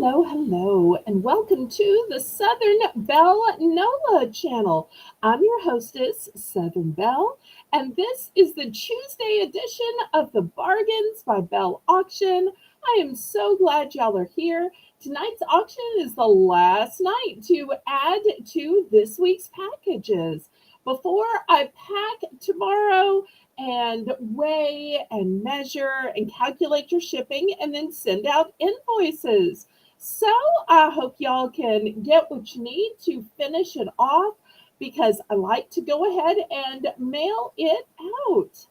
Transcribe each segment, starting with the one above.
Hello, and welcome to the Southern Belle NOLA channel. I'm your hostess, Southern Belle, and this is the Tuesday edition of the Bargains by Belle auction. I am so glad y'all are here. Tonight's auction is the last night to add to this week's packages. Before I pack tomorrow, and weigh and measure and calculate your shipping and then send out invoices. So I hope y'all can get what you need to finish it off because I like to go ahead and mail it out.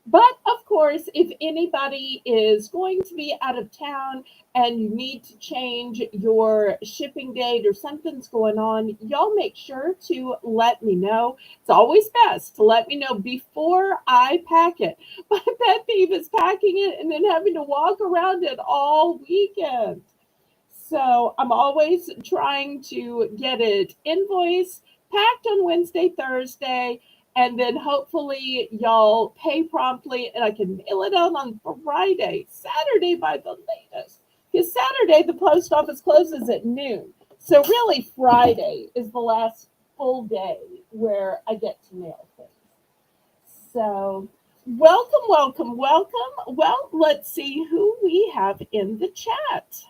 But of course, if anybody is going to be out of town and you need to change your shipping date or something's going on, y'all make sure to let me know. It's always best to let me know before I pack it. My pet peeve is packing it and then having to walk around it all weekend. So I'm always trying to get it invoiced, packed on Wednesday, Thursday, and then hopefully y'all pay promptly and I can mail it out on Friday, Saturday by the latest. Because Saturday the post office closes at noon. So really Friday is the last full day where I get to mail things. So welcome. Well, let's see who we have in the chat.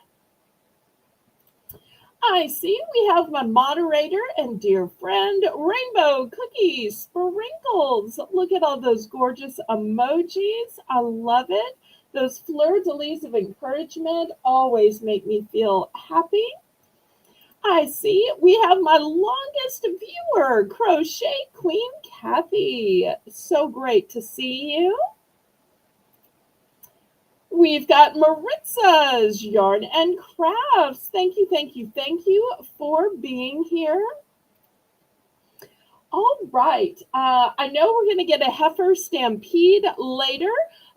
I see we have my moderator and dear friend, Rainbow Cookies Sprinkles. Look at all those gorgeous emojis. I love it. Those fleur-de-lis of encouragement always make me feel happy. I see we have my longest viewer, Crochet Queen Kathy. So great to see you. We've got Maritza's Yarn and Crafts. Thank you for being here. All right. I know we're going to get a heifer stampede later,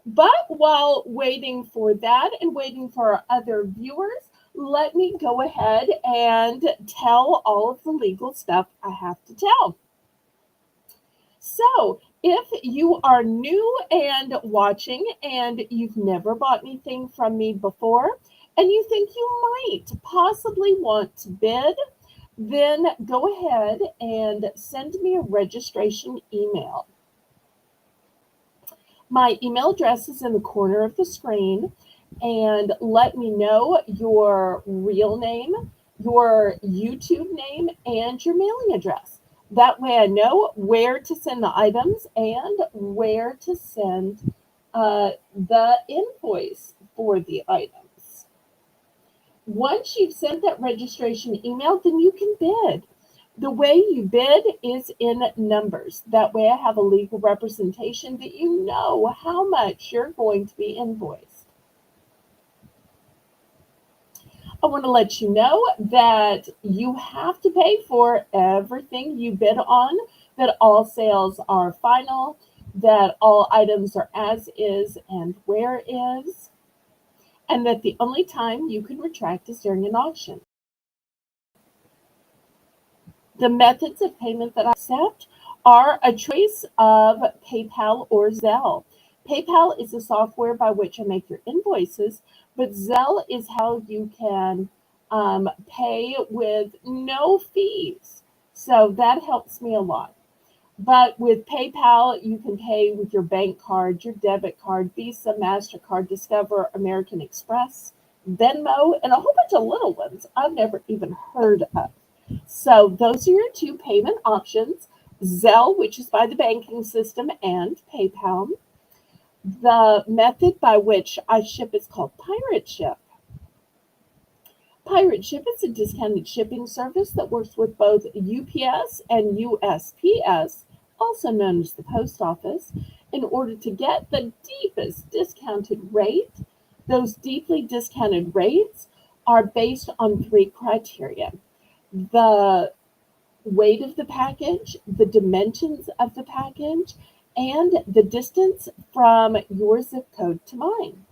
but while waiting for that and waiting for our other viewers, let me go ahead and tell all of the legal stuff I have to tell. So, if you are new and watching and you've never bought anything from me before and you think you might possibly want to bid, then go ahead and send me a registration email. My email address is in the corner of the screen, and let me know your real name, your YouTube name, and your mailing address. That way I know where to send the items and where to send the invoice for the items. Once you've sent that registration email, then you can bid. The way you bid is in numbers. That way I have a legal representation that you know how much you're going to be invoiced. I want to let you know that you have to pay for everything you bid on, that all sales are final, that all items are as is and where is, and that the only time you can retract is during an auction. The methods of payment that I accept are a choice of PayPal or Zelle. PayPal is the software by which I make your invoices, but Zelle is how you can pay with no fees. So that helps me a lot. But with PayPal, you can pay with your bank card, your debit card, Visa, MasterCard, Discover, American Express, Venmo, and a whole bunch of little ones I've never even heard of. So those are your two payment options: Zelle, which is by the banking system, and PayPal. The method by which I ship is called Pirate Ship. Pirate Ship is a discounted shipping service that works with both UPS and USPS, also known as the post office, in order to get the deepest discounted rate. Those deeply discounted rates are based on three criteria: the weight of the package, the dimensions of the package, and the distance from your zip code to mine.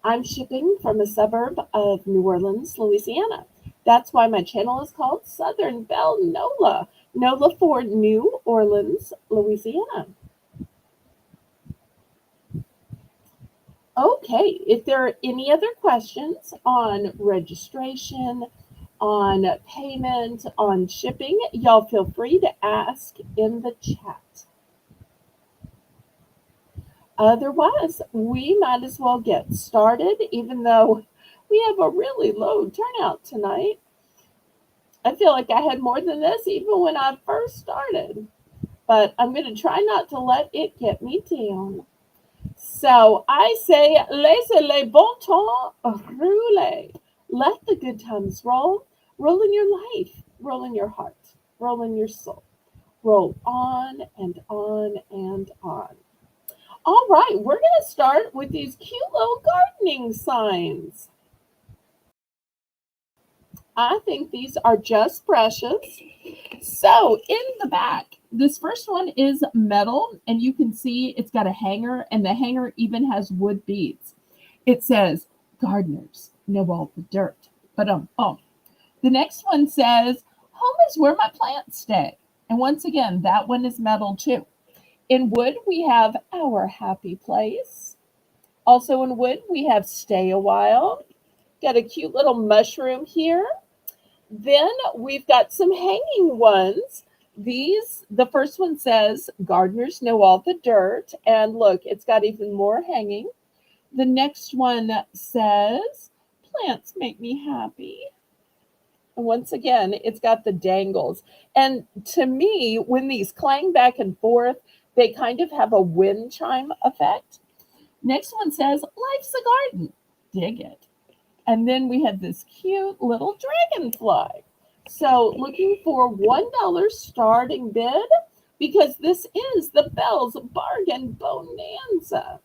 I'm shipping from a suburb of New Orleans, Louisiana. That's why my channel is called Southern Belle NOLA. NOLA for New Orleans, Louisiana. Okay, if there are any other questions on registration, on payment, on shipping, y'all feel free to ask in the chat. Otherwise, we might as well get started, even though we have a really low turnout tonight. I feel like I had more than this even when I first started, but I'm going to try not to let it get me down. So I say, laissez les bon temps rouler. Let the good times roll. Roll in your life, roll in your heart, roll in your soul. Roll on and on and on. All right, we're going to start with these cute little gardening signs. I think these are just precious. So in the back, this first one is metal, and you can see it's got a hanger, and the hanger even has wood beads. It says, "Gardeners know all the dirt." But the next one says, "Home is where my plants stay." And once again, that one is metal too. In wood, we have "Our happy place." Also in wood, we have "Stay a while." Got a cute little mushroom here. Then we've got some hanging ones. The first one says, "Gardeners know all the dirt." And look, it's got even more hanging. The next one says, "Plants make me happy." And once again, it's got the dangles. And to me, when these clang back and forth, they kind of have a wind chime effect. Next one says, "Life's a garden." Dig it. And then we have this cute little dragonfly. So looking for $1 starting bid because this is the Belle's Bargain Bonanza.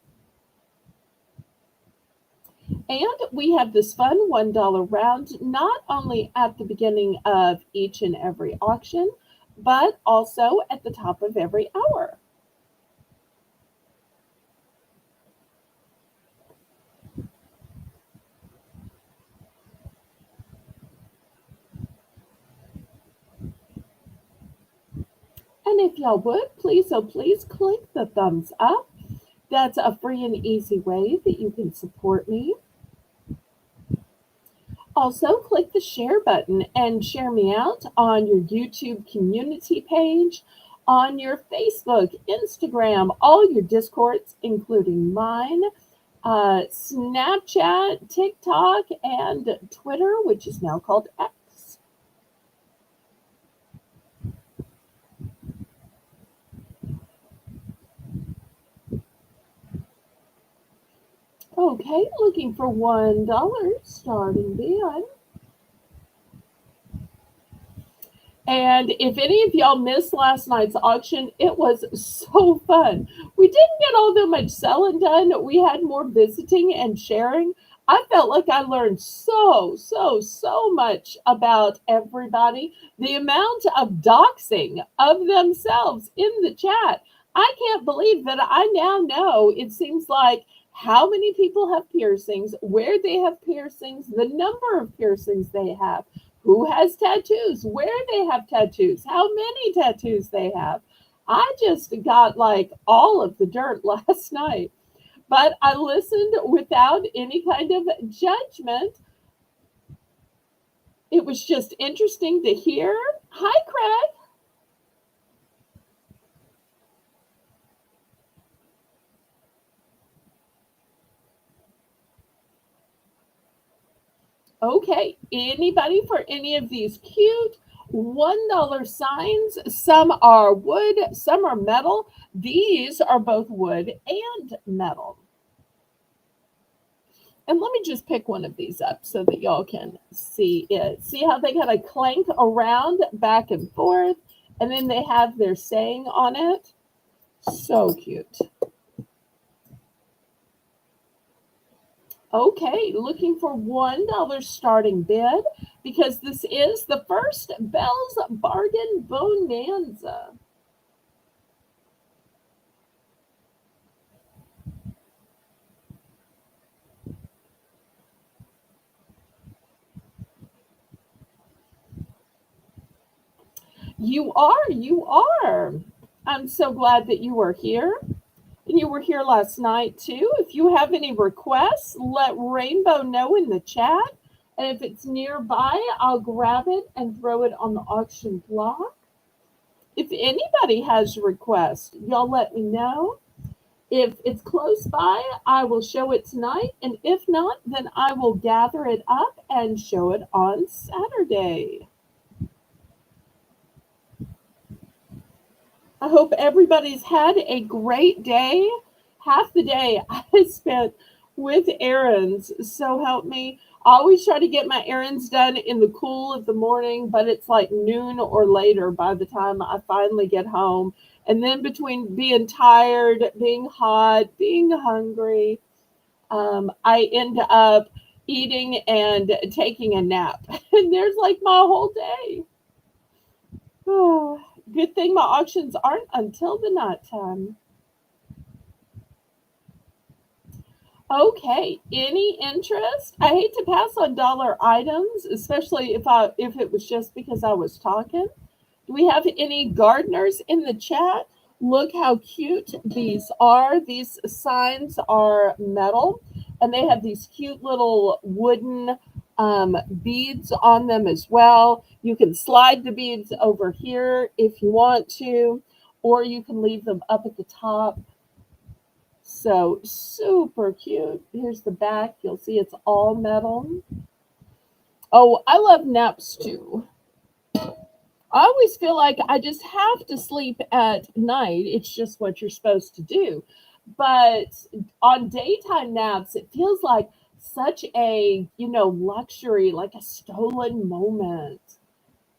And we have this fun $1 round not only at the beginning of each and every auction, but also at the top of every hour. And if y'all would, please, oh please, click the thumbs up. That's a free and easy way that you can support me. Also, click the share button and share me out on your YouTube community page, on your Facebook, Instagram, all your Discords, including mine, Snapchat, TikTok, and Twitter, which is now called X. Okay, looking for $1 starting bid. And if any of y'all missed last night's auction, it was so fun. We didn't get all that much selling done. We had more visiting and sharing. I felt like I learned so much about everybody. The amount of doxing of themselves in the chat. I can't believe that I now know, it seems like, how many people have piercings, where they have piercings, the number of piercings they have, who has tattoos, where they have tattoos, how many tattoos they have. I just got like all of the dirt last night, but I listened without any kind of judgment. It was just interesting to hear. Hi, Craig. Okay, anybody for any of these cute $1 signs? Some are wood, some are metal. These are both wood and metal. And let me just pick one of these up so that y'all can see it. See how they kind of clank around back and forth, and then they have their saying on it. So cute. Okay, looking for $1 starting bid because this is the first Belle's Bargain Bonanza. You are. I'm so glad that you are here. And you were here last night too. If you have any requests, let Rainbow know in the chat. And if it's nearby, I'll grab it and throw it on the auction block. If anybody has requests, y'all let me know. If it's close by, I will show it tonight. And if not, then I will gather it up and show it on Saturday. I hope everybody's had a great day. Half the day I spent with errands, so help me. I always try to get my errands done in the cool of the morning, but it's like noon or later by the time I finally get home. And then between being tired, being hot, being hungry, I end up eating and taking a nap. And there's like my whole day. Oh, good thing my auctions aren't until the nighttime. Okay, any interest? I hate to pass on dollar items, especially if it was just because I was talking. Do we have any gardeners in the chat? Look how cute these are. These signs are metal, and they have these cute little wooden beads on them as well. You can slide the beads over here if you want to, or you can leave them up at the top. So super cute. Here's the back. You'll see it's all metal. Oh, I love naps too. I always feel like I just have to sleep at night. It's just what you're supposed to do. But on daytime naps, it feels like such a, luxury, like a stolen moment.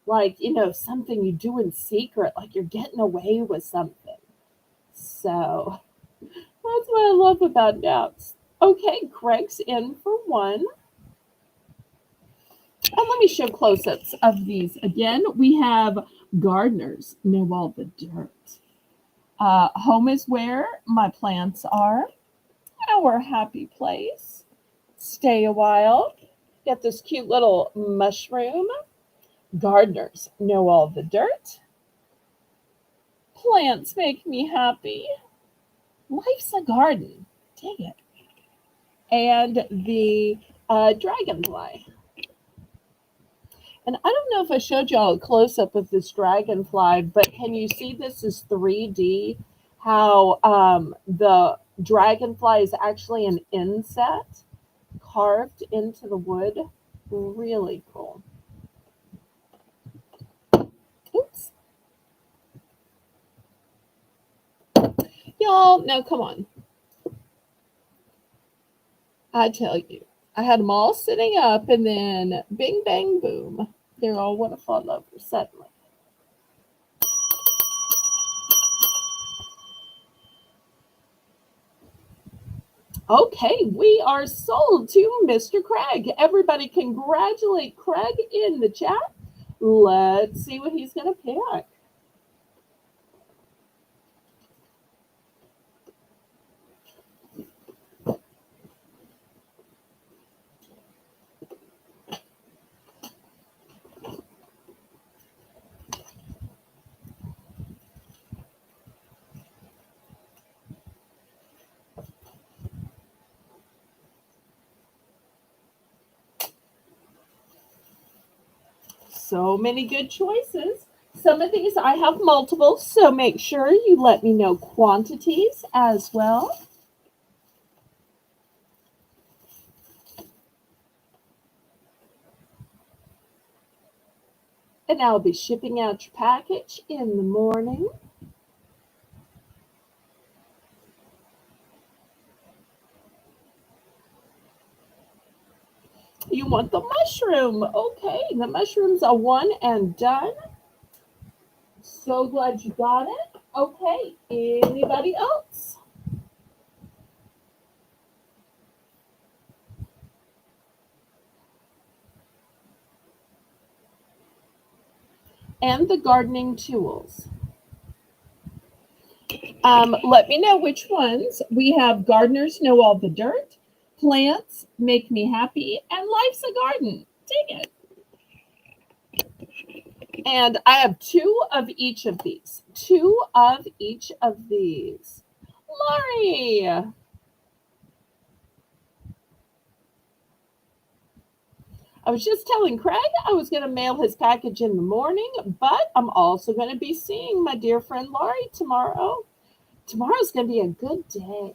Like, something you do in secret, like you're getting away with something. So that's what I love about naps. Okay, Craig's in for one. And let me show close-ups of these again. We have gardeners know all the dirt. Home is where my plants are. Our happy place. Stay a while. Get this cute little mushroom. Gardeners know all the dirt. Plants make me happy. Life's a garden. Dang it. And the dragonfly. And I don't know if I showed y'all a close-up of this dragonfly, but can you see this is 3D? How the dragonfly is actually an inset carved into the wood. Really cool. Oops. Y'all, now come on. I tell you, I had them all sitting up, and then bing, bang, boom. They all want to fall over suddenly. Okay, we are sold to Mr. Craig. Everybody congratulate Craig in the chat. Let's see what he's going to pick. So many good choices. Some of these I have multiple, so make sure you let me know quantities as well. And I'll be shipping out your package in the morning. You want the mushroom. Okay, the mushroom's a one and done. So glad you got it. Okay, anybody else? And the gardening tools. Let me know which ones. We have gardeners know all the dirt, plants make me happy, and life's a garden. Dig it. And I have two of each of these. Two of each of these. Lori. I was just telling Craig I was going to mail his package in the morning, but I'm also going to be seeing my dear friend Lori tomorrow. Tomorrow's going to be a good day.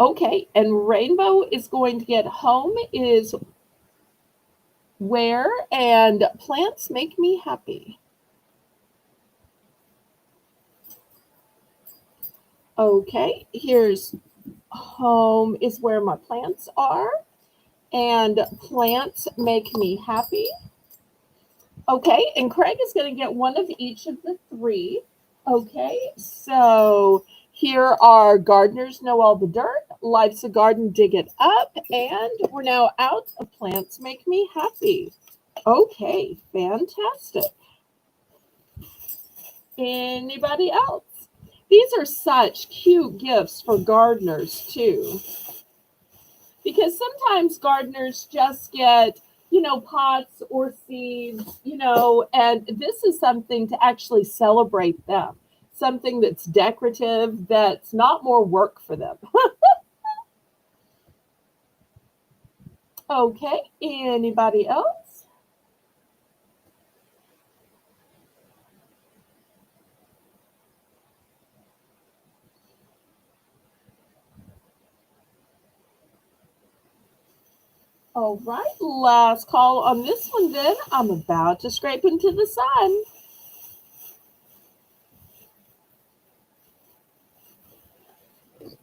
Okay, and Rainbow is going to get home is where and plants make me happy. Okay, here's home is where my plants are, and plants make me happy. Okay, and Craig is going to get one of each of the three. Okay, so here are gardeners know all the dirt, life's a garden, dig it up, and we're now out of plants make me happy. Okay, fantastic. Anybody else? These are such cute gifts for gardeners too, because sometimes gardeners just get, pots or seeds, and this is something to actually celebrate them, something that's decorative, that's not more work for them. Okay, anybody else? All right, last call on this one then. I'm about to scrape into the sun.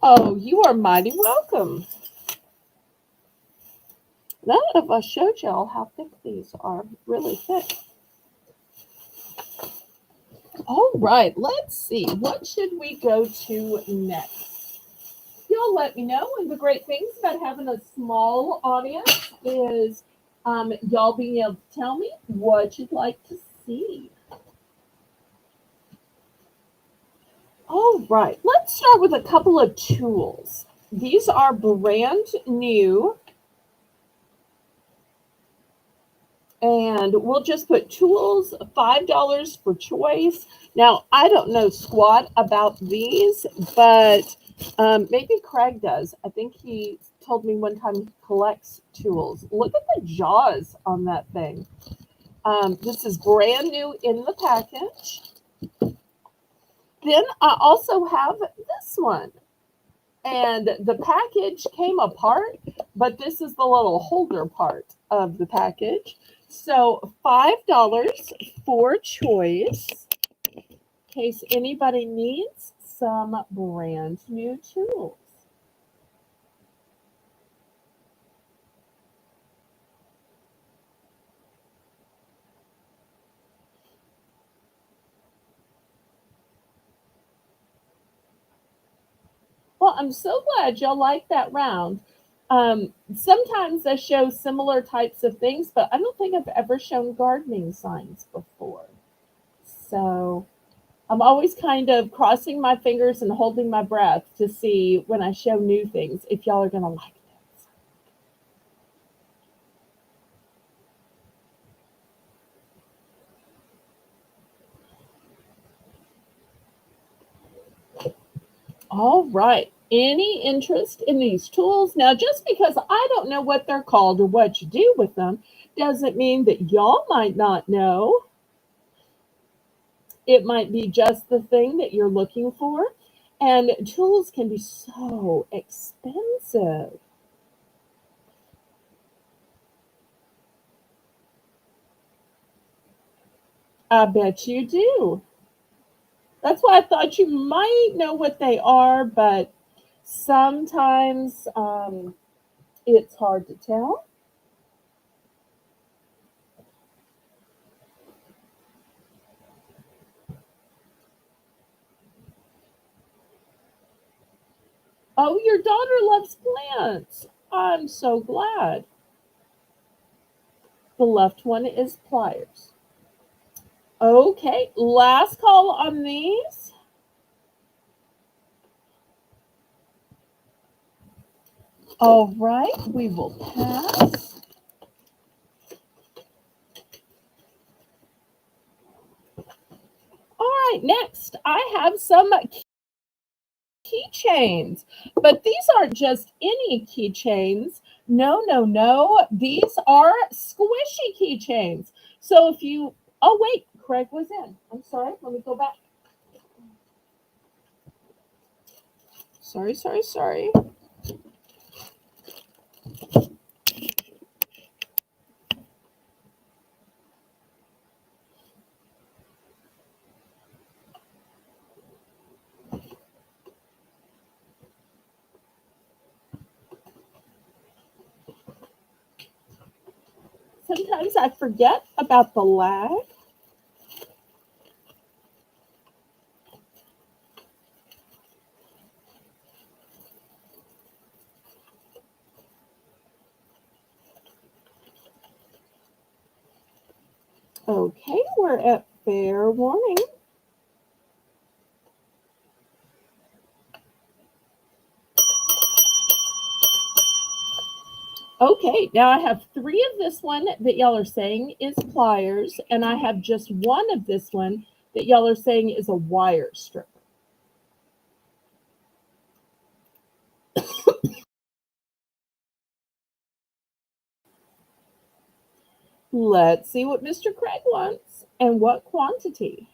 Oh, you are mighty welcome. None of us showed y'all how thick these are. Really thick. All right, let's see. What should we go to next? Y'all let me know. One of the great things about having a small audience is y'all being able to tell me what you'd like to see. All right, let's start with a couple of tools. These are brand new, and we'll just put tools, $5 for choice. Now, I don't know squat about these, but maybe Craig does. I think he told me one time he collects tools. Look at the jaws on that thing. This is brand new in the package. Then I also have this one. And the package came apart, but this is the little holder part of the package. So $5 for choice, in case anybody needs some brand new tools. Well, I'm so glad y'all like that round. Sometimes I show similar types of things, but I don't think I've ever shown gardening signs before. So I'm always kind of crossing my fingers and holding my breath to see when I show new things if y'all are going to like this. All right. Any interest in these tools? Now, just because I don't know what they're called or what you do with them doesn't mean that y'all might not know. It might be just the thing that you're looking for. And tools can be so expensive. I bet you do. That's why I thought you might know what they are, but sometimes it's hard to tell. Oh, your daughter loves plants. I'm so glad. The left one is pliers. Okay, last call on these. All right, we will pass. All right, next I have some keychains, but these aren't just any keychains. No, no, no. These are squishy keychains. So if you, oh wait, Craig was in. I'm sorry. Let me go back. Sorry, sorry, sorry. Sometimes I forget about the lag. Okay, we're at fair warning. Okay, now I have three of this one that y'all are saying is pliers, and I have just one of this one that y'all are saying is a wire stripper. Let's see what Mr. Craig wants and what quantity.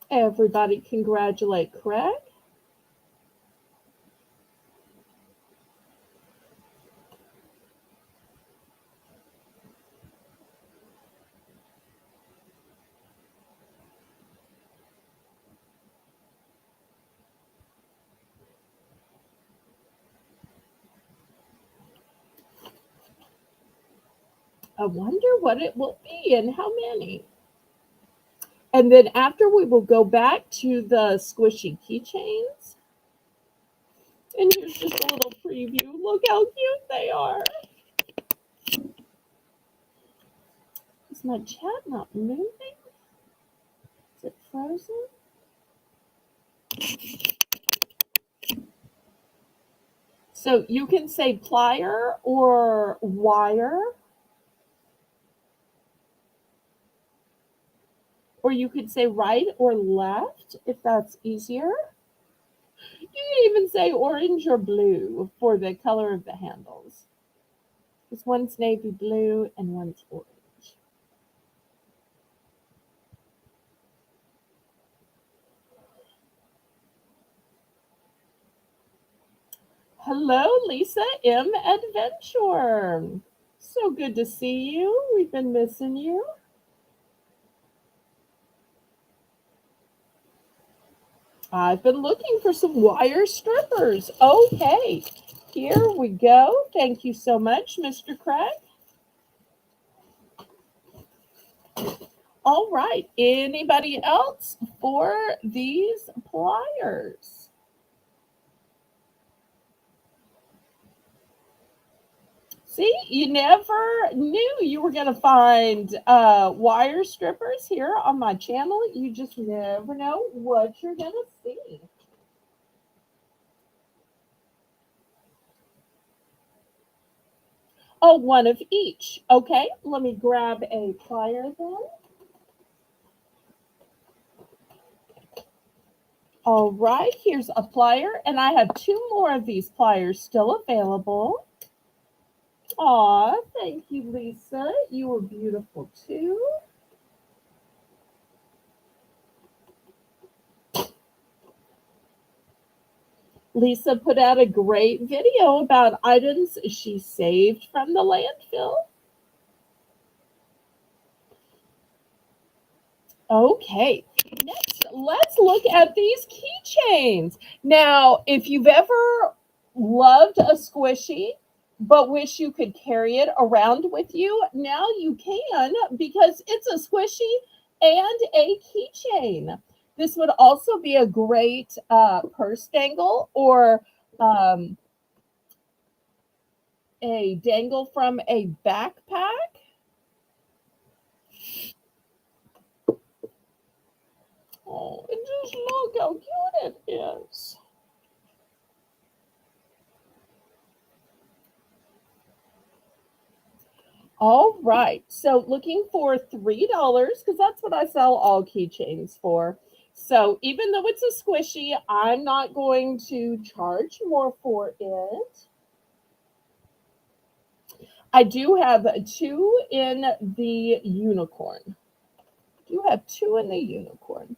Everybody congratulate Craig. I wonder what it will be and how many. And then after we will go back to the squishy keychains. And here's just a little preview. Look how cute they are. Is my chat not moving? Is it frozen? So you can say plier or wire, or you could say right or left if that's easier. You can even say orange or blue for the color of the handles. Because one's navy blue and one's orange. Hello, Lisa M. Adventure. So good to see you. We've been missing you. I've been looking for some wire strippers. Okay, here we go. Thank you so much, Mr. Craig. All right, anybody else for these pliers? See, you never knew you were going to find wire strippers here on my channel. You just never know what you're going to see. Oh, one of each. Okay, let me grab a plier then. All right, here's a plier, and I have two more of these pliers still available. Aw, thank you, Lisa. You were beautiful too. Lisa put out a great video about items she saved from the landfill. Okay, next, let's look at these keychains. Now, if you've ever loved a squishy but wish you could carry it around with you, now you can because it's a squishy and a keychain. This would also be a great purse dangle or a dangle from a backpack. Oh, and just look how cute it is. All right. So looking for $3 because that's what I sell all keychains for. So even though it's a squishy, I'm not going to charge more for it. I do have two in the unicorn. Do have two in the unicorn.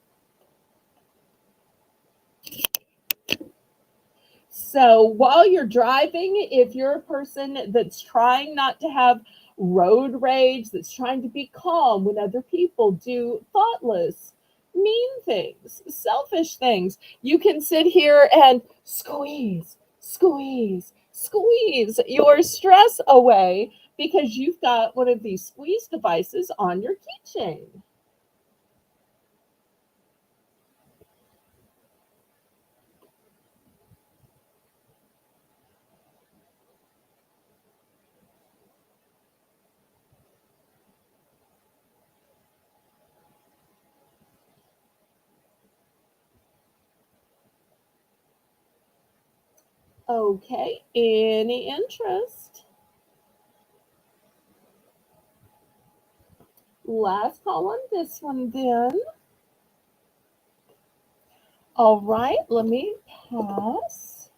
So while you're driving, if you're a person that's trying not to have road rage, that's trying to be calm when other people do thoughtless, mean things, selfish things, you can sit here and squeeze, squeeze, squeeze your stress away because you've got one of these squeeze devices on your keychain. Okay, any interest? Last call on this one then. All right, let me pass.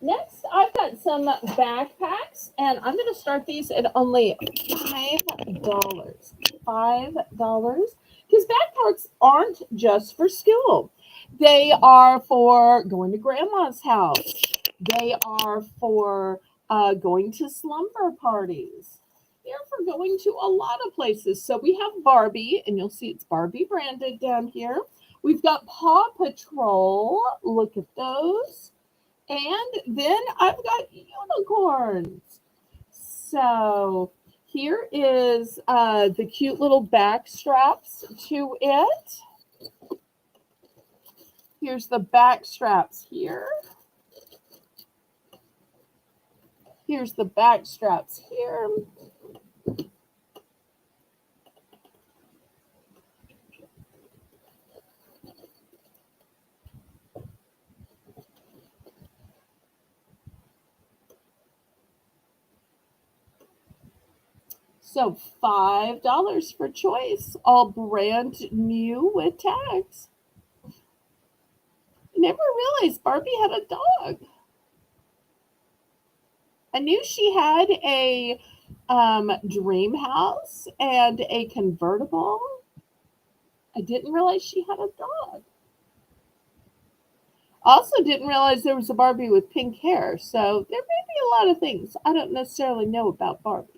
Next, I've got some backpacks, and I'm going to start these at only $5. $5. Because backpacks aren't just for school, they are for going to grandma's house, they are for going to slumber parties. They're for going to a lot of places. So we have Barbie, and you'll see it's Barbie branded down here. We've got Paw Patrol. Look at those. And then I've got unicorns. So here is the cute little back straps to it. Here's the back straps here. Here's the back straps here. So $5 for choice, all brand new with tags. I never realized Barbie had a dog. I knew she had a dream house and a convertible. I didn't realize she had a dog. Also, didn't realize there was a Barbie with pink hair. So there may be a lot of things I don't necessarily know about Barbie.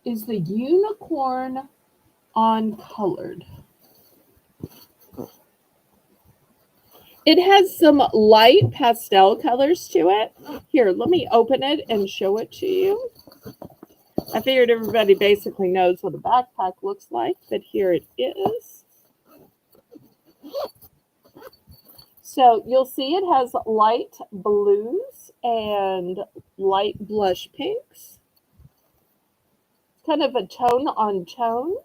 Is the unicorn on colored? It has some light pastel colors to it. Here, let me open it and show it to you. I figured everybody basically knows what a backpack looks like, but here it is. So you'll see it has light blues and light blush pinks. It's kind of a tone on tone.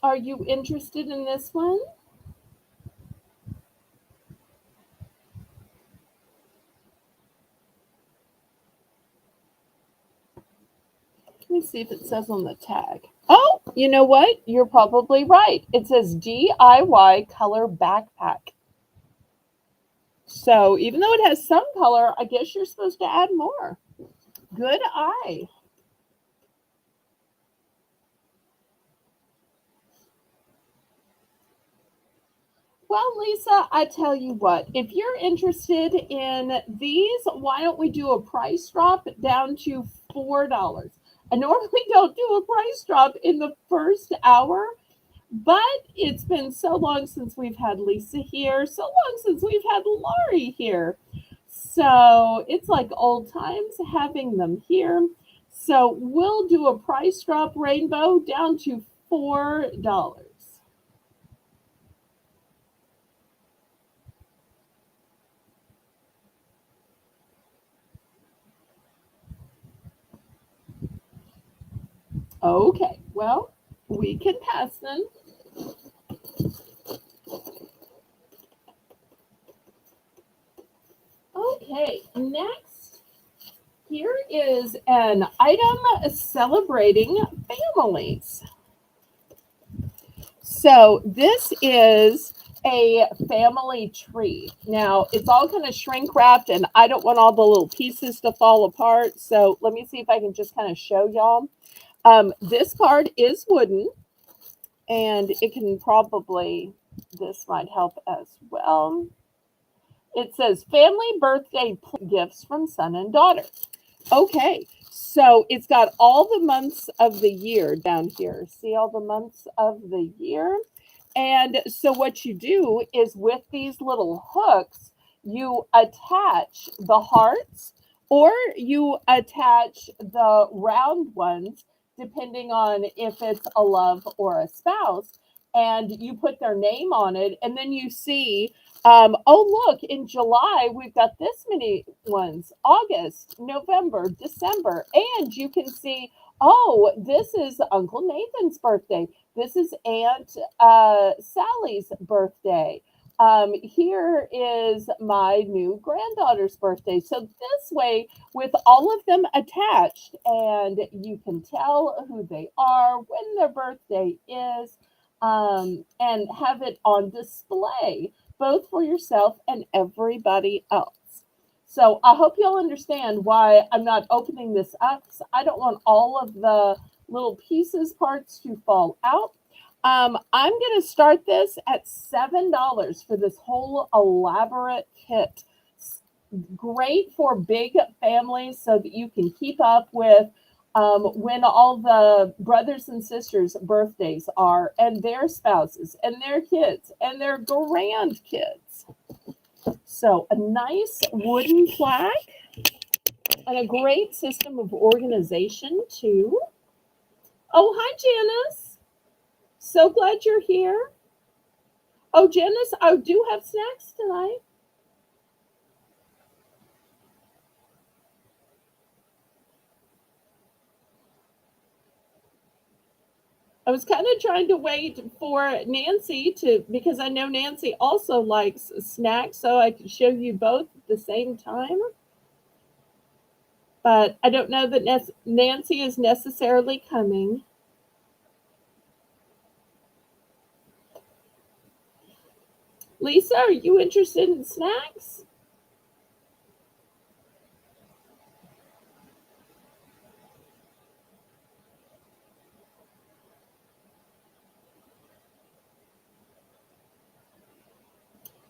Are you interested in this one? Let me see if it says on the tag. Oh, you know what? You're probably right. It says DIY color backpack. So even though it has some color, I guess you're supposed to add more. Good eye. Well, Lisa, I tell you what, if you're interested in these, why don't we do a price drop down to $4? I normally don't do a price drop in the first hour, but it's been so long since we've had Lisa here, so long since we've had Laurie here. So it's like old times having them here. So we'll do a price drop rainbow down to $4. Okay, well, we can pass them. Okay, next, here is an item celebrating families. So this is a family tree. Now, it's all kind of shrink wrapped, and I don't want all the little pieces to fall apart. So let me see if I can just kind of show y'all. This card is wooden, and it can probably, this might help as well. It says family birthday gifts from son and daughter. Okay, so it's got all the months of the year down here. See all the months of the year? And so what you do is with these little hooks, you attach the hearts or you attach the round ones, depending on if it's a love or a spouse. And you put their name on it, and then you see, oh, look, in July, we've got this many ones, August, November, December. And you can see, oh, this is Uncle Nathan's birthday. This is Aunt Sally's birthday. Here is my new granddaughter's birthday. So this way, with all of them attached, and you can tell who they are, when their birthday is, and have it on display, both for yourself and everybody else. So I hope you'll understand why I'm not opening this up. I don't want all of the little pieces, parts to fall out. I'm going to start this at $7 for this whole elaborate kit. Great for big families so that you can keep up with when all the brothers and sisters' birthdays are, and their spouses, and their kids, and their grandkids. So, a nice wooden plaque and a great system of organization, too. Oh, hi, Janice. So glad you're here. Oh, Janice, I do have snacks tonight. I was kind of trying to wait for Nancy to, because I know Nancy also likes snacks, so I could show you both at the same time. But I don't know that Nancy is necessarily coming. Lisa, are you interested in snacks?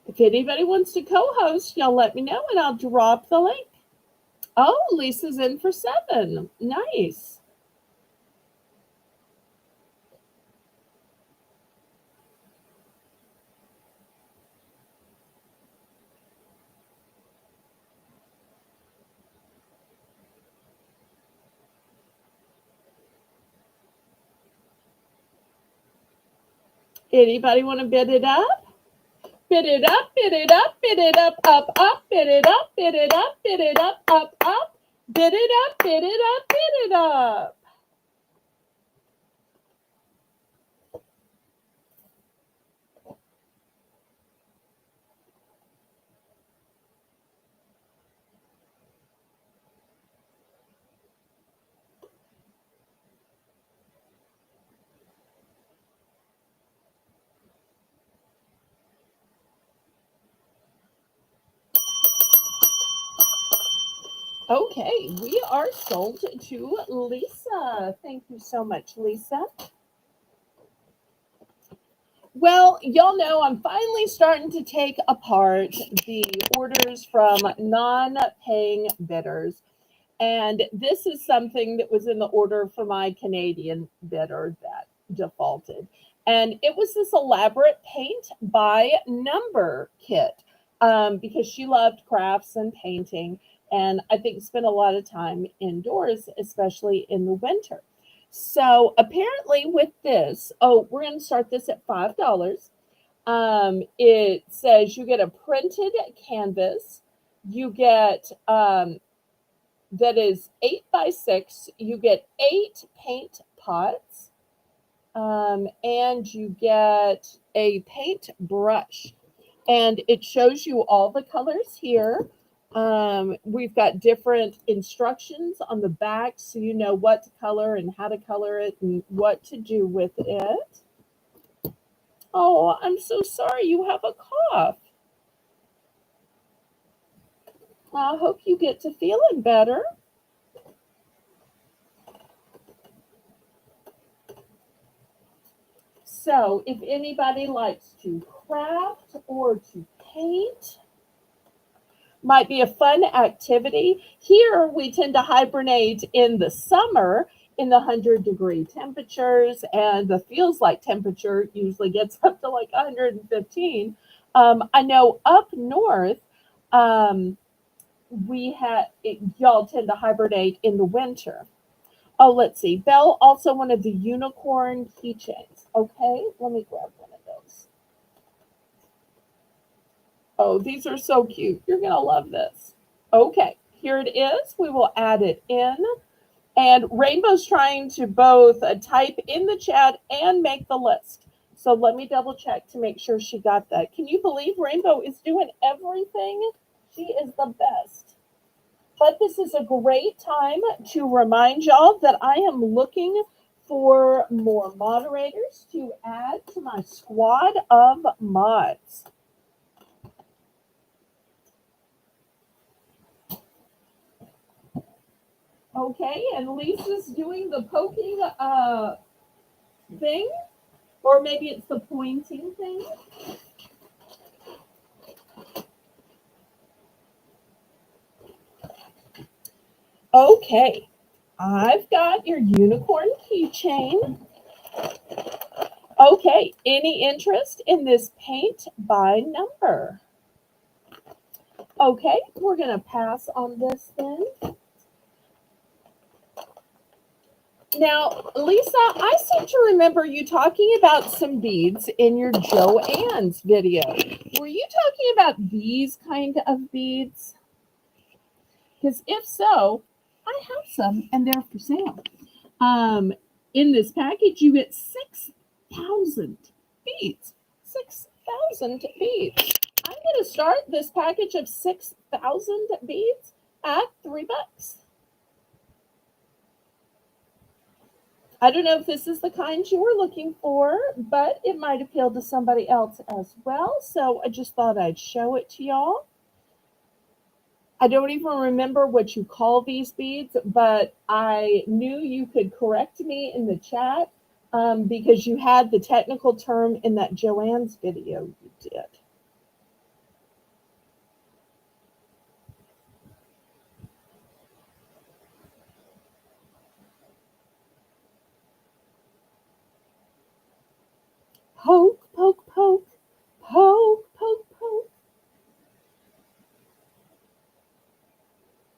If anybody wants to co host, y'all let me know and I'll drop the link. Oh, Lisa's in for 7. Nice. Anybody want to bid it up? Bid it up, bid it up, bid it up, bid it up, bid it up, bid it up, bid it up, bid it up, bid it up. Okay, we are sold to Lisa. Thank you so much, Lisa. Well, y'all know I'm finally starting to take apart the orders from non paying bidders. And this is something that was in the order for my Canadian bidder that defaulted. And it was this elaborate paint by number kit because she loved crafts and painting. And I think spent a lot of time indoors, especially in the winter. So apparently, with this, oh, we're going to start this at $5. It says you get a printed canvas, you get that is 8 by 6. You get 8 paint pots, and you get a paint brush. And it shows you all the colors here. We've got different instructions on the back so you know what to color and how to color it and what to do with it. Oh, I'm so sorry you have a cough. I hope you get to feeling better. So, if anybody likes to craft or to paint, might be a fun activity. Here, we tend to hibernate in the summer in the 100-degree temperatures, and the feels like temperature usually gets up to like 115. I know up north, um, y'all tend to hibernate in the winter. Oh, let's see. Belle also wanted the unicorn keychains. Okay, let me grab one of those. Oh, these are so cute. You're going to love this. Okay, here it is. We will add it in. And Rainbow's trying to both type in the chat and make the list. So let me double check to make sure she got that. Can you believe Rainbow is doing everything? She is the best. But this is a great time to remind y'all that I am looking for more moderators to add to my squad of mods. Okay, and Lisa's doing the poking thing, or maybe it's the pointing thing. Okay, I've got your unicorn keychain. Okay, any interest in this paint by number? Okay, we're going to pass on this then. Now, Lisa, I seem to remember you talking about some beads in your Joanne's video. Were you talking about these kind of beads? Because if so, I have some and they're for sale. In this package, you get 6,000 beads. 6,000 beads. I'm going to start this package of 6,000 beads at $3. I don't know if this is the kind you were looking for, but it might appeal to somebody else as well. So I just thought I'd show it to y'all. I don't even remember what you call these beads, but I knew you could correct me in the chat because you had the technical term in that Joanne's video you did. Poke, poke, poke, poke, poke, poke.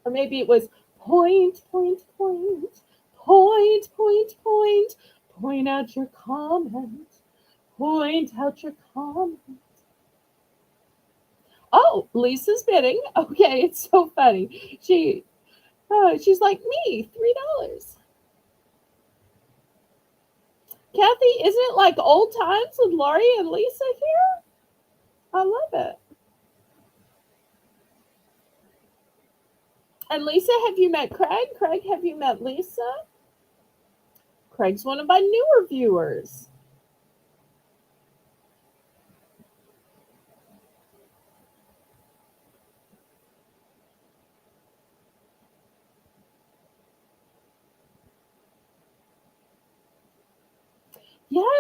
Or maybe it was point, point, point, point, point, point, point out your comment, point out your comment. Oh, Lisa's bidding. Okay, it's so funny. She's like me, $3. Kathy, isn't it like old times with Laurie and Lisa here? I love it. And Lisa, have you met Craig? Craig, have you met Lisa? Craig's one of my newer viewers.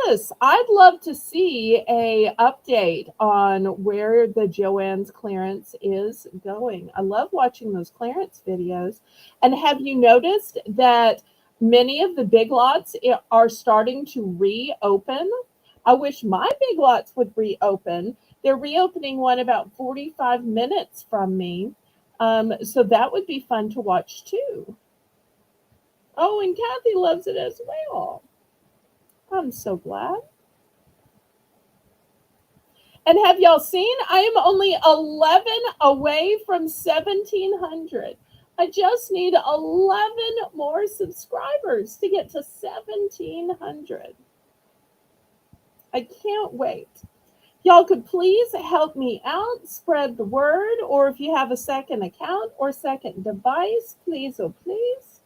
Yes, I'd love to see a update on where the Joann's clearance is going. I love watching those clearance videos. And have you noticed that many of the big lots are starting to reopen? I wish my big lots would reopen. They're reopening one about 45 minutes from me. So that would be fun to watch too. Oh, and Kathy loves it as well. I'm so glad. And have y'all seen? I am only 11 away from 1,700. I just need 11 more subscribers to get to 1,700. I can't wait. Y'all could please help me out, spread the word, or if you have a second account or second device, please, oh please.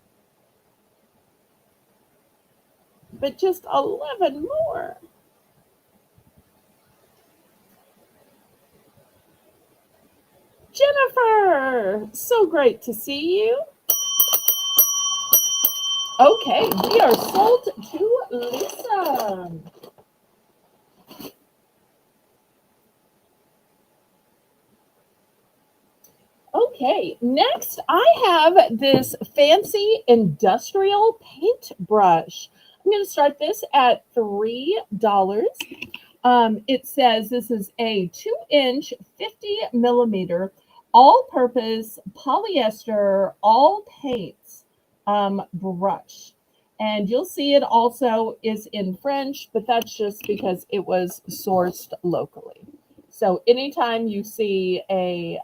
But just 11 more. Jennifer, so great to see you. Okay, we are sold to Lisa. Okay, next I have this fancy industrial paintbrush. I'm going to start this at $3. It says this is a 2-inch, 50 millimeter, all-purpose polyester all paints brush. And you'll see it also is in French, but that's just because it was sourced locally. So anytime you see a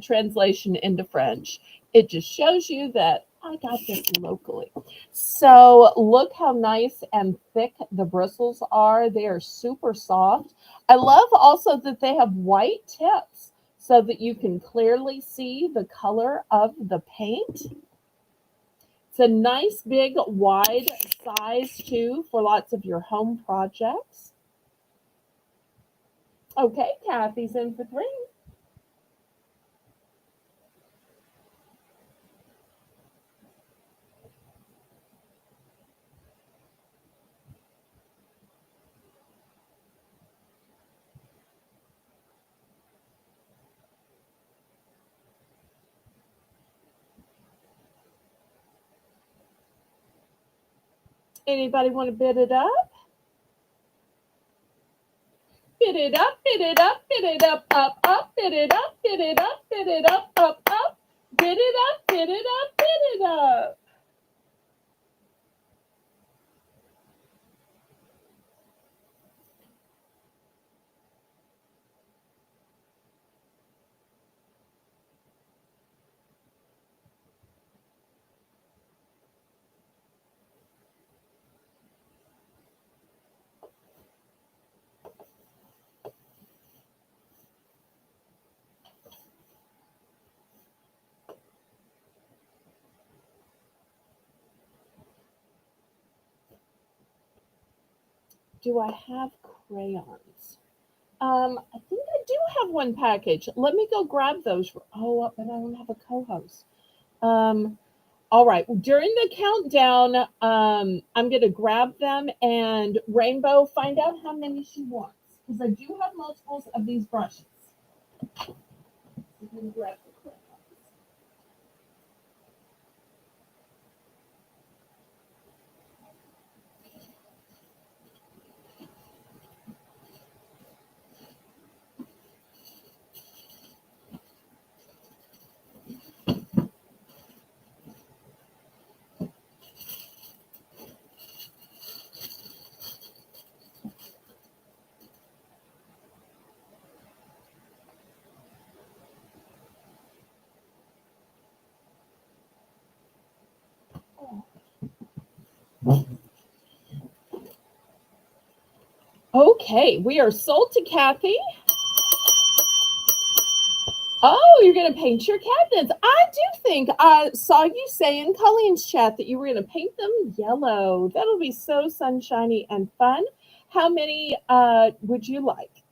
translation into French, it just shows you that I got this locally. So look how nice and thick the bristles are. They are super soft. I love also that they have white tips so that you can clearly see the color of the paint. It's a nice big wide size too for lots of your home projects. Okay, Kathy's in for 3. Anybody want to bid it up? Bid it up, bid it up, bid it up, bid it up, bid it up, bid it up, bid it up, bid it up, bid it up. Do I have crayons? I think I do have one package. Let me go grab those. Oh, but I don't have a co-host. Um, all right. During the countdown, I'm going to grab them and Rainbow find out how many she wants because I do have multiples of these brushes. I'm gonna grab the crayons. Okay, we are sold to Kathy. Oh, you're going to paint your cabinets. I do think I saw you say in Colleen's chat that you were going to paint them yellow. That'll be so sunshiny and fun. How many would you like?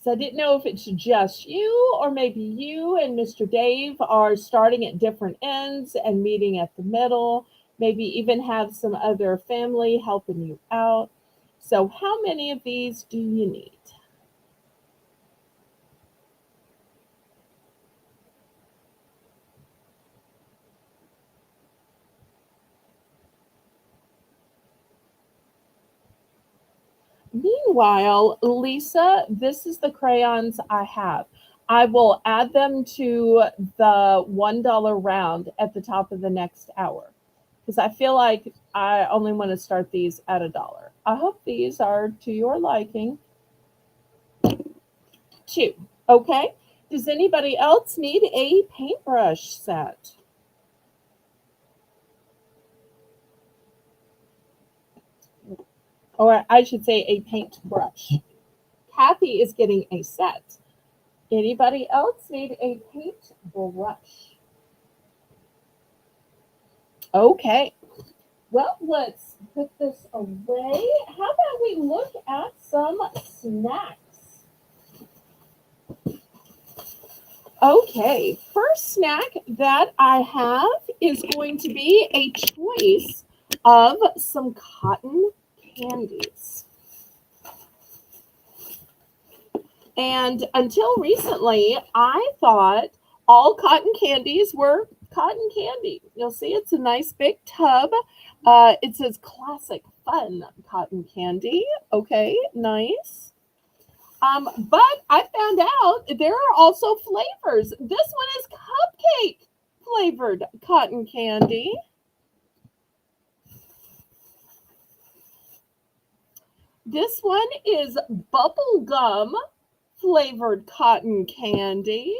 So I didn't know if it's just you or maybe you and Mr. Dave are starting at different ends and meeting at the middle. maybe even have some other family helping you out. So, how many of these do you need? Meanwhile, Lisa, this is the crayons I have. I will add them to the $1 round at the top of the next hour because I feel like I only want to start these at $1. I hope these are to your liking. Two. Okay. Does anybody else need a paintbrush set? Or I should say a paintbrush. Kathy is getting a set. Anybody else need a paintbrush? Okay. Well, let's put this away. How about we look at some snacks? Okay, first snack that I have is going to be a choice of some cotton candies. And until recently, I thought all cotton candies were cotton candy. You'll see it's a nice big tub. It says classic fun cotton candy. Okay, nice. But I found out there are also flavors. This one is cupcake flavored cotton candy. This one is bubble gum flavored cotton candy.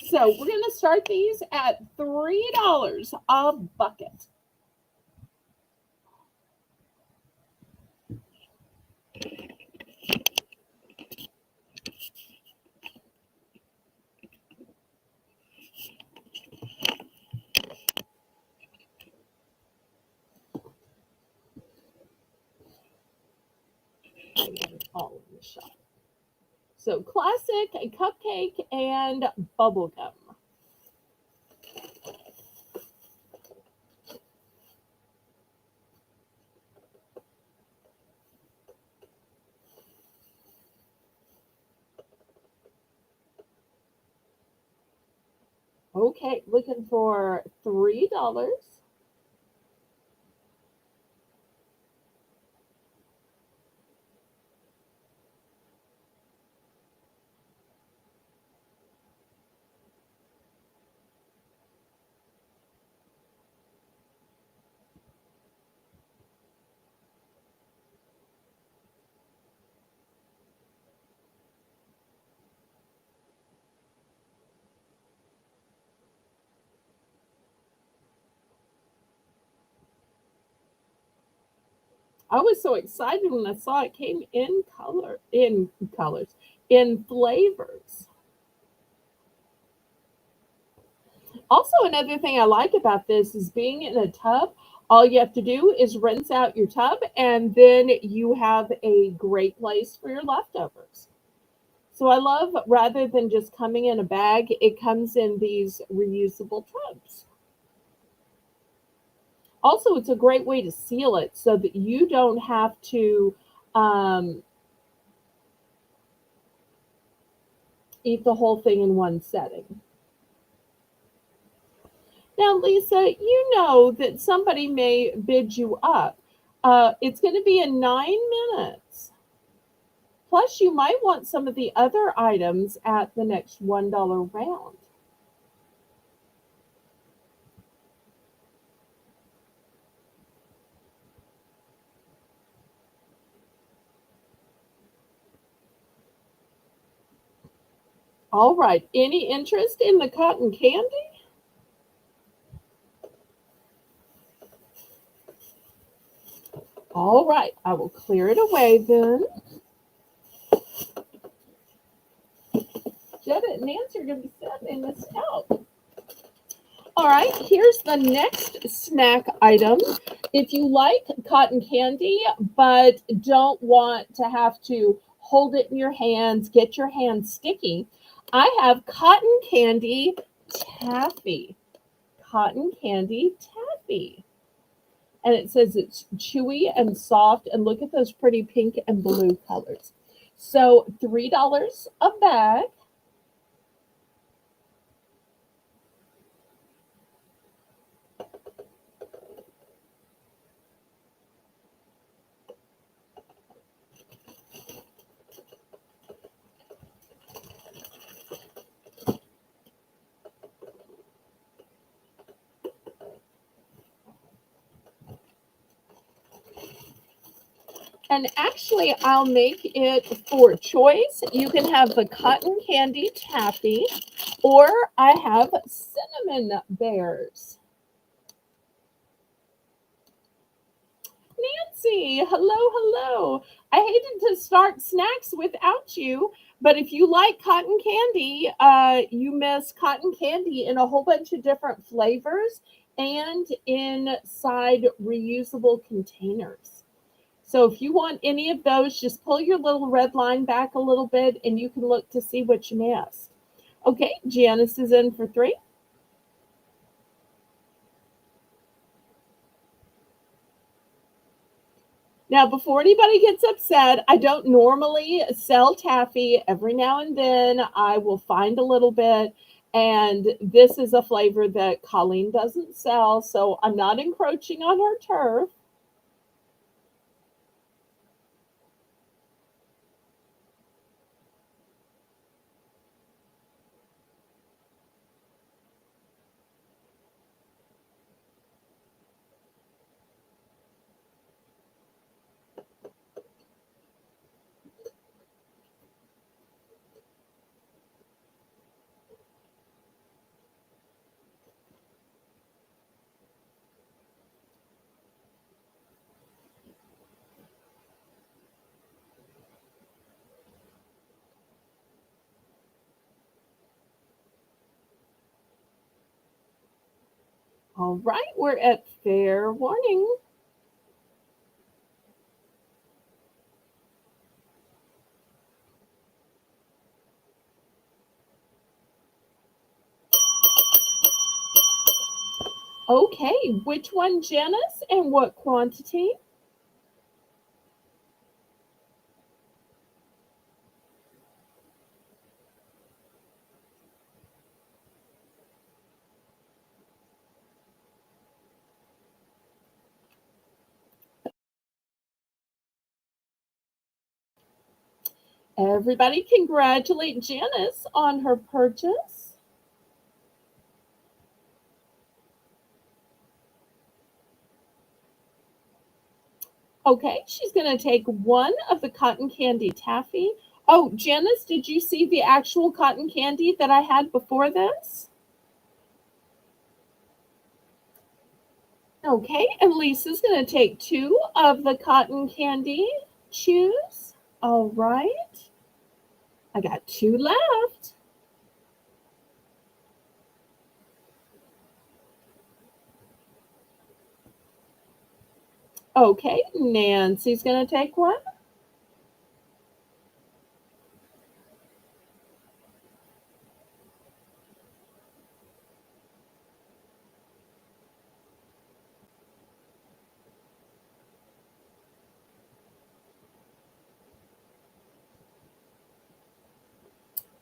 So we're going to start these at $3 a bucket. All in the shop. So classic, a cupcake, and bubblegum. Okay, looking for $3. I was so excited when I saw it came in colors, in flavors. Also, another thing I like about this is being in a tub. All you have to do is rinse out your tub, and then you have a great place for your leftovers. So I love rather than just coming in a bag, it comes in these reusable tubs. Also, it's a great way to seal it so that you don't have to um, eat the whole thing in one setting. Now, Lisa, you know that somebody may bid you up. It's going to be in 9 minutes. Plus, you might want some of the other items at the next $1 round. All right. Any interest in the cotton candy? All right. I will clear it away then. Jetta and Nancy are going to be sending this out. All right, here's the next snack item. If you like cotton candy, but don't want to have to hold it in your hands, get your hands sticky, I have cotton candy taffy. cotton candy taffy. And it says it's chewy and soft. And look at those pretty pink and blue colors. So $3 a bag. And actually, I'll make it for choice. You can have the cotton candy taffy, or I have cinnamon bears. Nancy, hello, hello. I hated to start snacks without you, but if you like cotton candy, you miss cotton candy in a whole bunch of different flavors and inside reusable containers. So if you want any of those, just pull your little red line back a little bit and you can look to see what you missed. Okay, Janice is in for 3. Now, before anybody gets upset, I don't normally sell taffy. Every now and then I will find a little bit. And this is a flavor that Colleen doesn't sell, so I'm not encroaching on her turf. All right, we're at fair warning. Okay, which one, Janice, and what quantity? Everybody congratulate Janice on her purchase. Okay, she's going to take one of the cotton candy taffy. Oh, Janice, did you see the actual cotton candy that I had before this? Okay, and Lisa's going to take 2 of the cotton candy chews. All right, I got 2 left. Okay, Nancy's going to take one.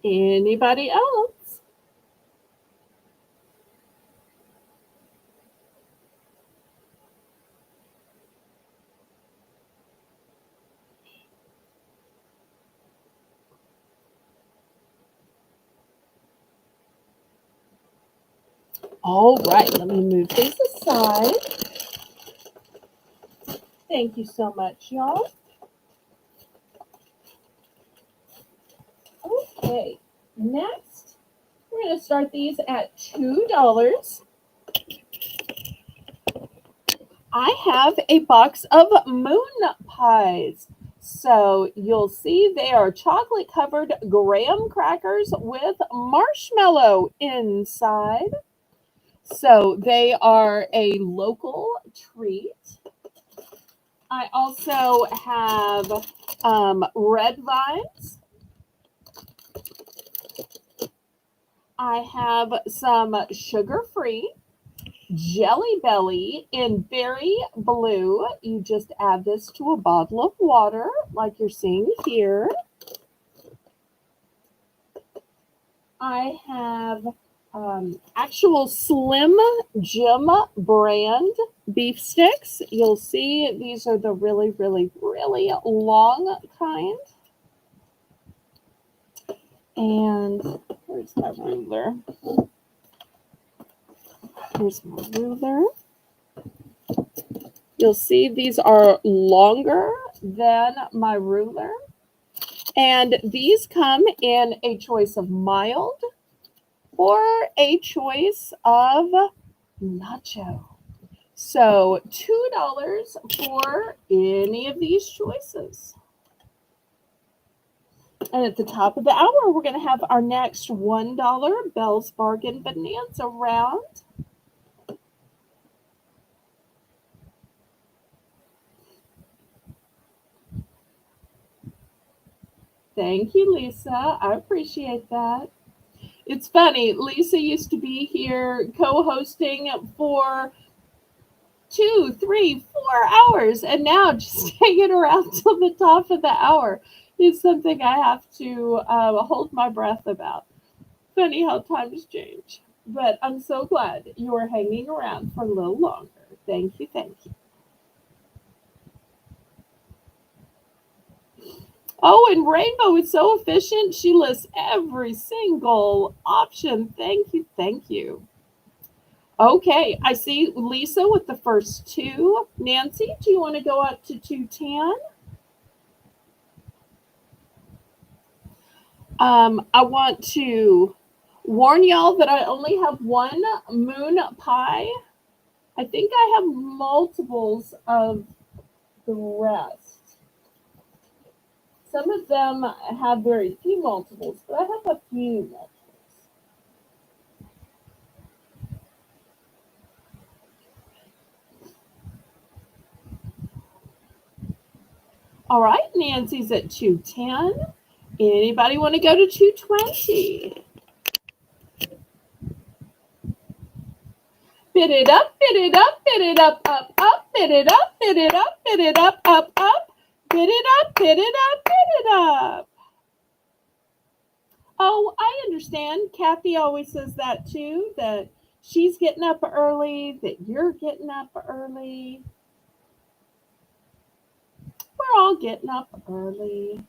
Anybody else? All right, let me move these aside. Thank you so much, y'all. Okay, next, we're going to start these at $2. I have a box of moon pies. So you'll see they are chocolate covered graham crackers with marshmallow inside. So they are a local treat. I also have red vines. I have some sugar free. Jelly Belly in berry blue. You just add this to a bottle of water, like you're seeing here. I have actual Slim Jim brand beef sticks. You'll see these are the really, really, really long kind. And where's my ruler? Here's my ruler. You'll see these are longer than my ruler. And these come in a choice of mild or a choice of nacho. So $2 for any of these choices. And at the top of the hour, we're going to have our next $1 Belle's Bargain Bonanza round. Thank you, Lisa. I appreciate that. It's funny, Lisa used to be here co-hosting for 2, 3, 4 hours, and now just hanging around till the top of the hour is something I have to hold my breath about. Funny how times change. But I'm so glad you are hanging around for a little longer. Thank you, thank you. Oh, and Rainbow is so efficient. She lists every single option. Thank you, thank you. Okay, I see Lisa with the first two. Nancy, do you want to go up to 210? I want to warn y'all that I only have one moon pie. I think I have multiples of the rest. Some of them have very few multiples, but I have a few multiples. All right, Nancy's at 210. Anybody want to go to 220? Bid it up, bid it up, bid it up, up, bid it up, bid it up, bid it up, up, bid it up, bid it up, bid it up. Oh, I understand. Kathy always says that too, that she's getting up early, that you're getting up early. We're all getting up early.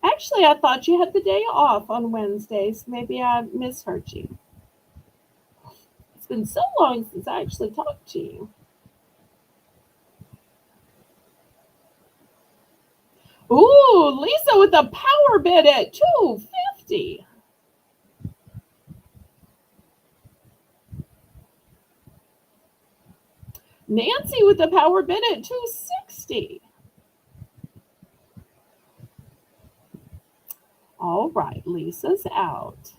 Actually, I thought you had the day off on Wednesdays. Maybe I misheard you. It's been so long since I actually talked to you. Ooh, Lisa with the power bid at 250. Nancy with the power bid at 260. All right, Lisa's out.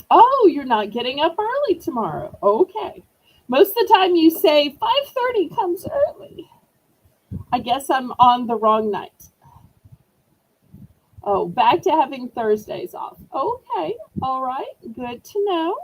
Oh, you're not getting up early tomorrow. Okay. Most of the time you say 5:30 comes early. I guess I'm on the wrong night. Oh, back to having Thursdays off. Okay. All right. Good to know.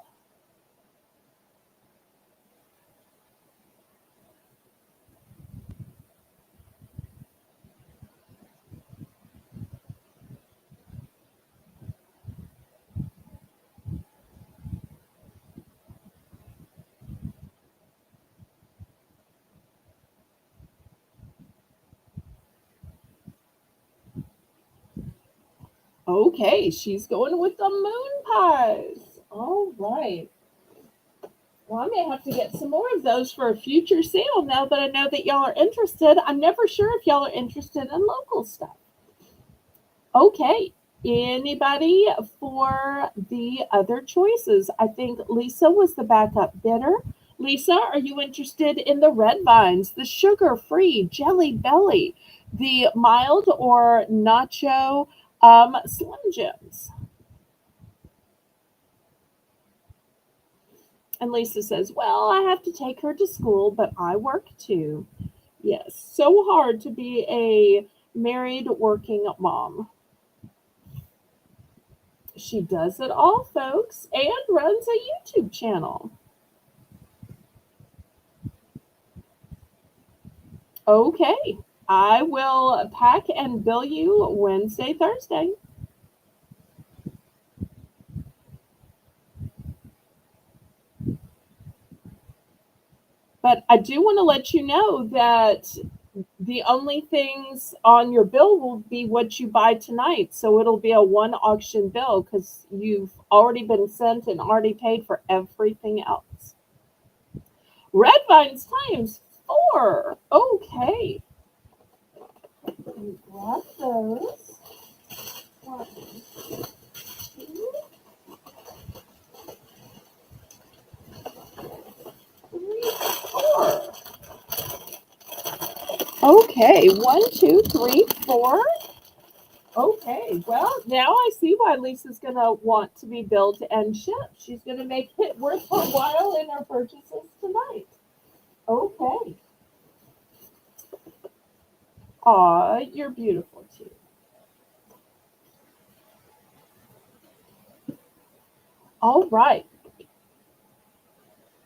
Okay, she's going with the moon pies. All right. Well, I may have to get some more of those for a future sale now that I know that y'all are interested. I'm never sure if y'all are interested in local stuff. Okay. Anybody for the other choices? I think Lisa was the backup bidder. Lisa, are you interested in the red vines, the sugar free jelly belly, the mild or nacho Slim Jims? And Lisa says, well, I have to take her to school, but I work too. Yes, so hard to be a married working mom. She does it all, folks, and runs a YouTube channel. Okay, I will pack and bill you Wednesday, Thursday. But I do want to let you know that the only things on your bill will be what you buy tonight. So it'll be a one auction bill because you've already been sent and already paid for everything else. Red vines times four. Okay. Grab those. One, two, three, four. Okay, one, two, three, four. Okay, well, now I see why Lisa's going to want to be billed and shipped. She's going to make it worth her while in her purchases tonight. Okay. Aw, you're beautiful too. All right.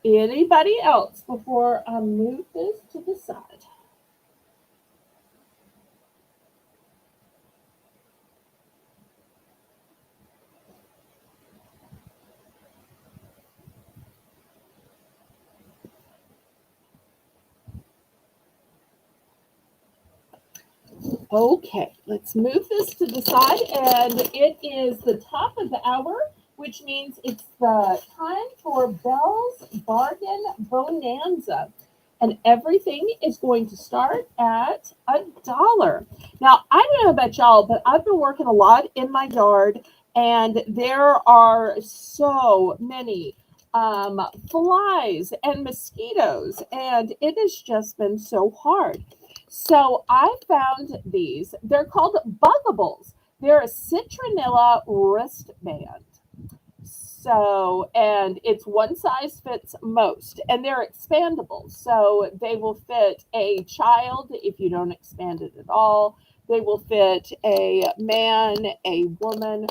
Anybody else before I move this to the side? Okay, let's move this to the side, and it is the top of the hour, which means it's the time for Belle's Bargain Bonanza. And everything is going to start at $1. Now, I don't know about y'all, but I've been working a lot in my yard, and there are so many flies and mosquitoes, and it has just been so hard. So I found these. They're called Buggables. They're a citronella wristband. So, and it's one size fits most, and they're expandable. So they will fit a child if you don't expand it at all. They will fit a man, a woman,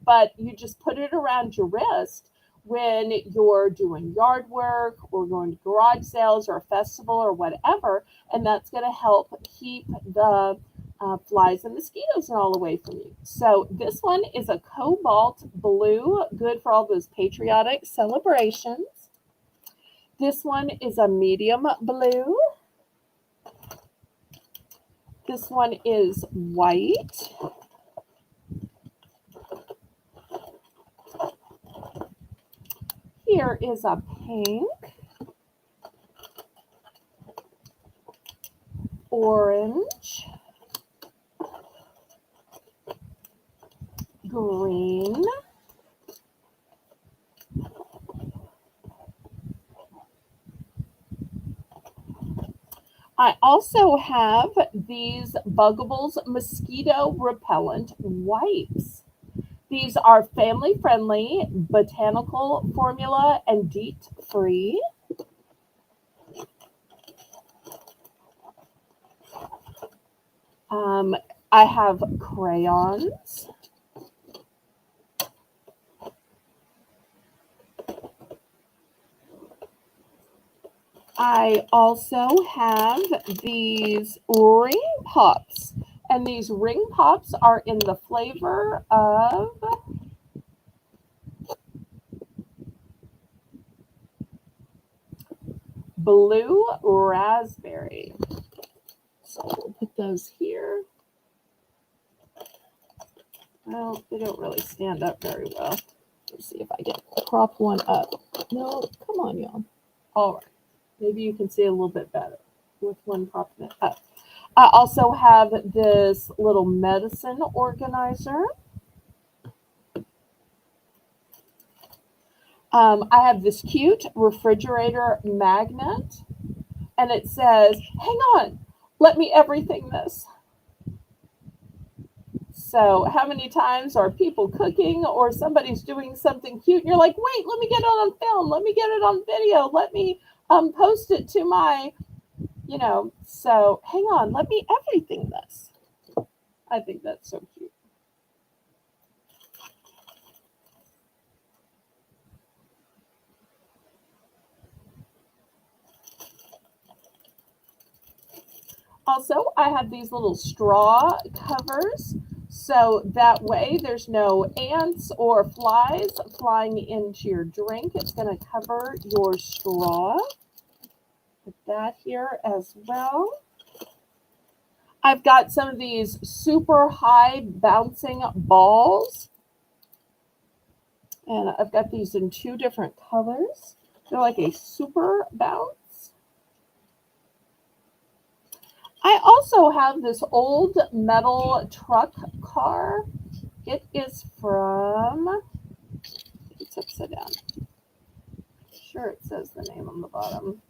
but you just put it around your wrist when you're doing yard work or going to garage sales or a festival or whatever, and that's going to help keep the flies and mosquitoes and all away from you. So this one is a cobalt blue, good for all those patriotic celebrations. This one is a medium blue. This one is white. Here is a pink, orange, green, I also have these Buggables mosquito repellent wipes. These are family friendly, botanical formula, and DEET free. Um, I have crayons. I also have these ring pops, and these ring pops are in the flavor of blue raspberry. So we'll put those here. Well, they don't really stand up very well. Let's see if I can prop one up. No, come on, y'all. All right. Maybe you can see a little bit better with one propping it up. I also have this little medicine organizer. I have this cute refrigerator magnet, and it says, hang on, let me everything this. So how many times are people cooking or somebody's doing something cute and you're like, wait, let me get it on film, let me get it on video, let me post it to my, so hang on, let me everything this. I think that's so cute. Also, I have these little straw covers, so that way there's no ants or flies flying into your drink. It's going to cover your straw. Put that here as well. I've got some of these super high bouncing balls, and I've got these in 2 different colors. They're like a super bounce. I also have this old metal truck car. It is from, it's upside down. Sure, it says the name on the bottom.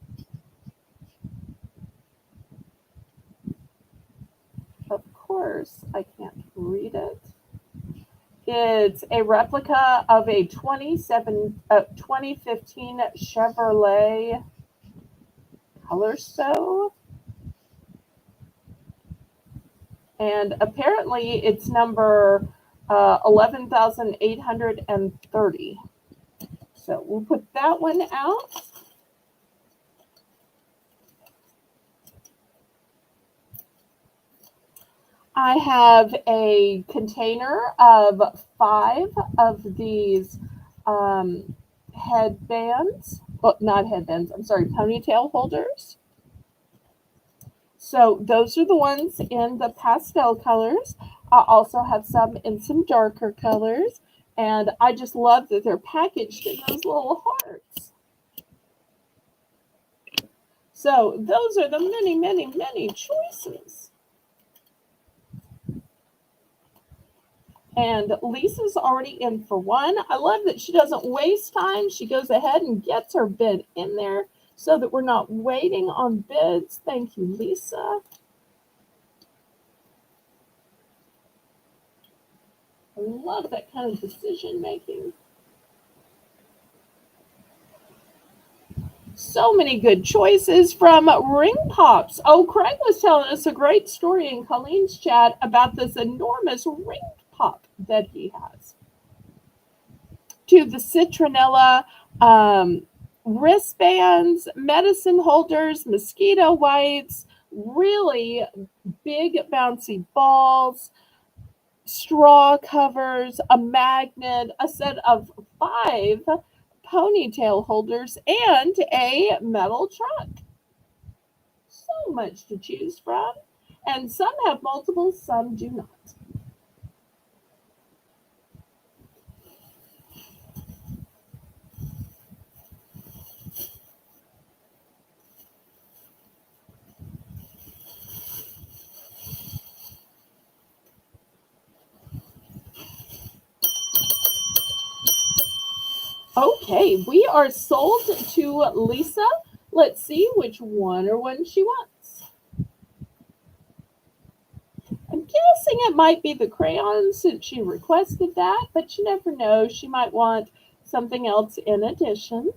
Of course, I can't read it. It's a replica of a 2015 Chevrolet Color Stow. And apparently it's number 11,830. So we'll put that one out. I have a container of 5 of these headbands. Well, not headbands, I'm sorry, ponytail holders. So those are the ones in the pastel colors. I also have some in some darker colors. And I just love that they're packaged in those little hearts. So those are the many, many, many choices. And Lisa's already in for one. I love that she doesn't waste time. She goes ahead and gets her bid in there so that we're not waiting on bids. Thank you, Lisa. I love that kind of decision making. So many good choices from Ring Pops. Oh, Craig was telling us a great story in Colleen's chat about this enormous ring pop that he has. To the citronella wristbands, medicine holders, mosquito wipes, really big bouncy balls, straw covers, a magnet, a set of 5 ponytail holders, and a metal truck. So much to choose from. And some have multiple, some do not. Okay, we are sold to Lisa. Let's see which one she wants. I'm guessing it might be the crayons since she requested that, but you never know. She might want something else in addition.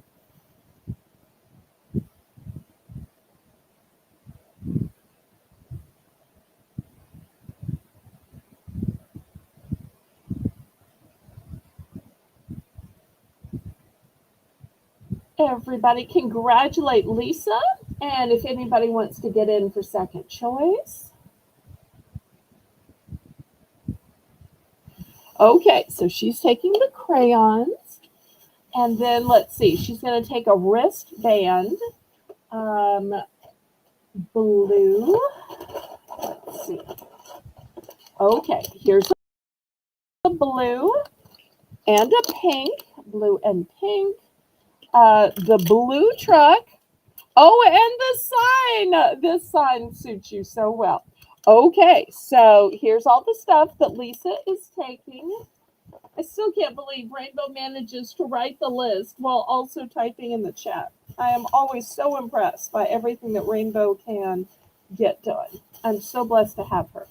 Everybody congratulate Lisa. And if anybody wants to get in for second choice. Okay, so she's taking the crayons. And then let's see, she's going to take a wristband. Blue. Let's see. Okay, here's a blue and a pink. Blue and pink. The blue truck. Oh, and the sign. This sign suits you so well. Okay, so here's all the stuff that Lisa is taking. I still can't believe Rainbow manages to write the list while also typing in the chat. I am always so impressed by everything that Rainbow can get done. I'm so blessed to have her.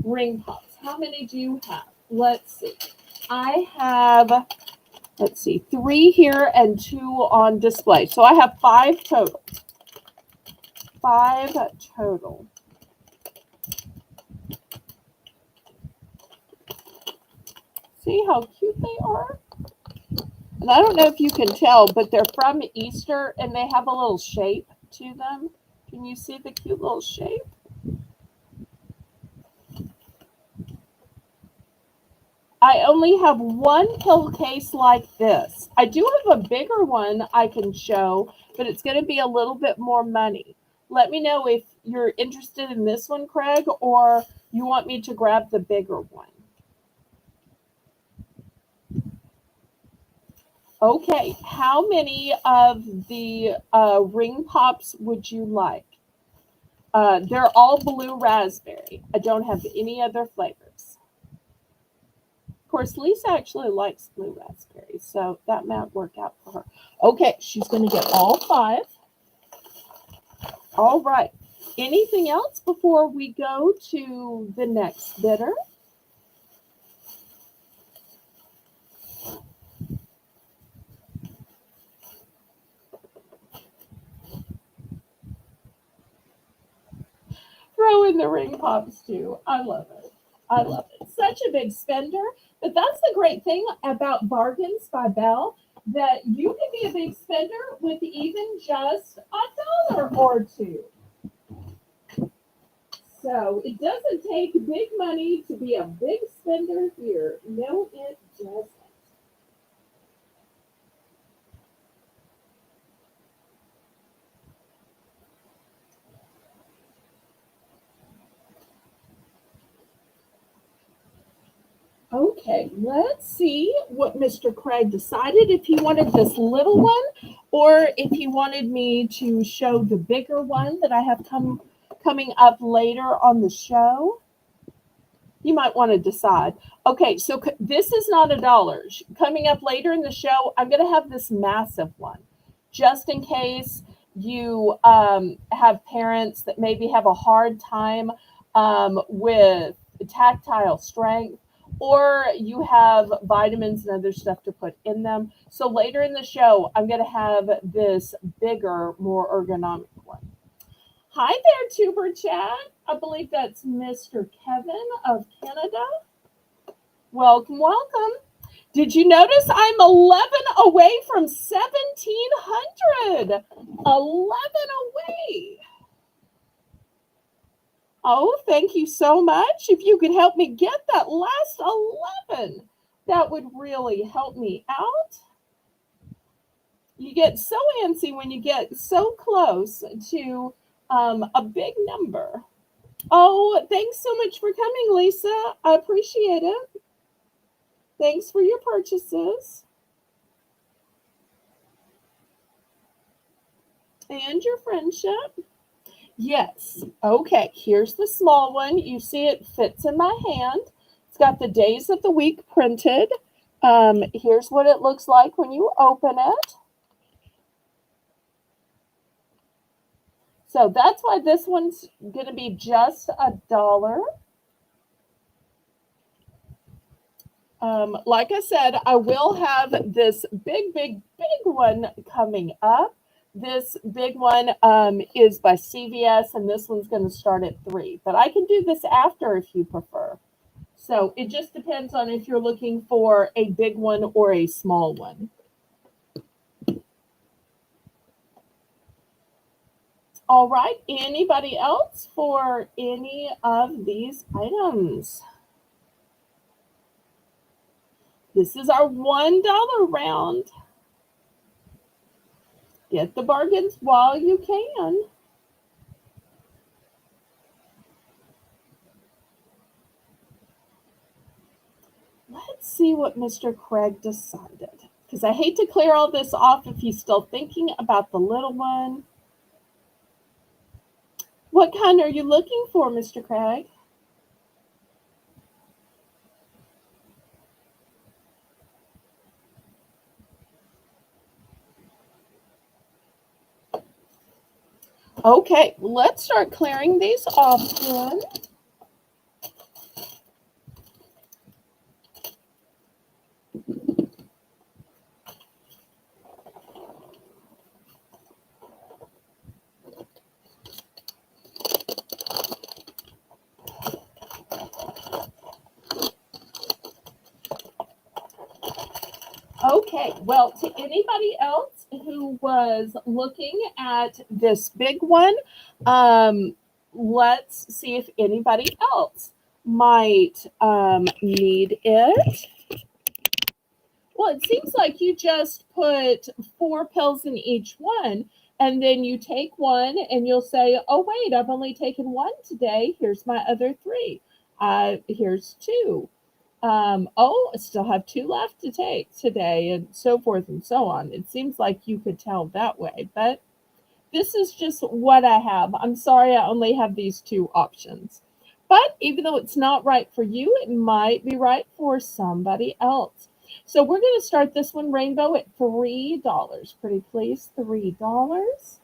Ring Pops. How many do you have? Let's see. I have, let's see, 3 here and 2 on display. So I have 5 total. 5 total. See how cute they are? And I don't know if you can tell, but they're from Easter and they have a little shape to them. Can you see the cute little shape? I only have 1 pill case like this. I do have a bigger one I can show, but it's going to be a little bit more money. Let me know if you're interested in this one, Craig, or you want me to grab the bigger one. Okay, how many of the ring pops would you like? They're all blue raspberry. I don't have any other flavors. Of course, Lisa actually likes blue raspberry, so that might work out for her. Okay, she's going to get all 5. All right. Anything else before we go to the next bidder? Throw in the ring pops too. I love it. I love it. Such a big spender. But that's the great thing about Bargains by Belle, that you can be a big spender with even just $1 or 2. So it doesn't take big money to be a big spender here. No, it doesn't. Okay, let's see what Mr. Craig decided, if he wanted this little one or if he wanted me to show the bigger one that I have coming up later on the show. You might want to decide. Okay, so this is not $1. Coming up later in the show, I'm going to have this massive one, just in case you have parents that maybe have a hard time with tactile strength, or you have vitamins and other stuff to put in them. So later in the show, I'm going to have this bigger, more ergonomic one. Hi there, Tuber Chat. I believe that's Mr. Kevin of Canada. Welcome, welcome. Did you notice I'm 11 away from 1,700? 11 away. Oh, thank you so much. If you could help me get that last 11, that would really help me out. You get so antsy when you get so close to a big number. Oh, thanks so much for coming, Lisa. I appreciate it. Thanks for your purchases. And your friendship. Yes. Okay, here's the small one. You see it fits in my hand. It's got the days of the week printed. Here's what it looks like when you open it. So that's why this one's going to be just $1. Like I said, I will have this big one coming up. This big one is by CVS, and this one's going to start at 3. But I can do this after if you prefer. So it just depends on if you're looking for a big one or a small one. All right, anybody else for any of these items? This is our $1 round. Get the bargains while you can. Let's see what Mr. Craig decided, because I hate to clear all this off if he's still thinking about the little one. What kind are you looking for, Mr. Craig? Okay, let's start clearing these off then. Okay, well, to anybody else who was looking at this big one, um, let's see if anybody else might need it. Well, it seems like you just put four pills in each one, and then you take one and you'll say, oh, wait, I've only taken one today. Here's my other three. Here's two. Oh, I still have two left to take today, and so forth and so on. It seems like you could tell that way, but this is just what I have. I'm sorry I only have these two options. But even though it's not right for you, it might be right for somebody else. So we're going to start this one rainbow at $3. Pretty please, $3.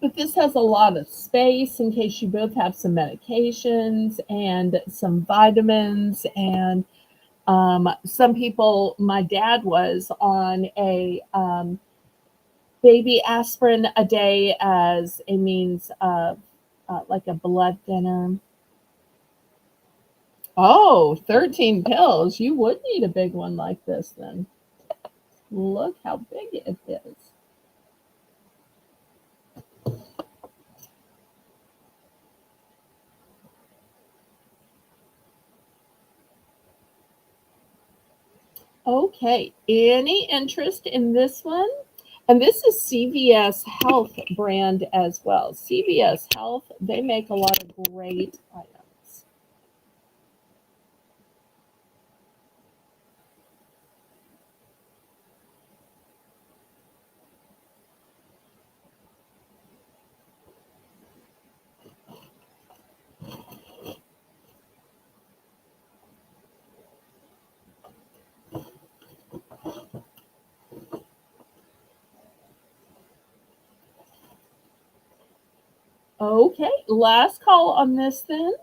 But this has a lot of space in case you both have some medications and some vitamins and some people, my dad was on a baby aspirin a day as a means of like a blood thinner. Oh, 13 pills. You would need a big one like this then. Look how big it is. Okay, any interest in this one? And this is CVS Health brand as well. CVS Health, they make a lot of great items. Okay, last call on this then.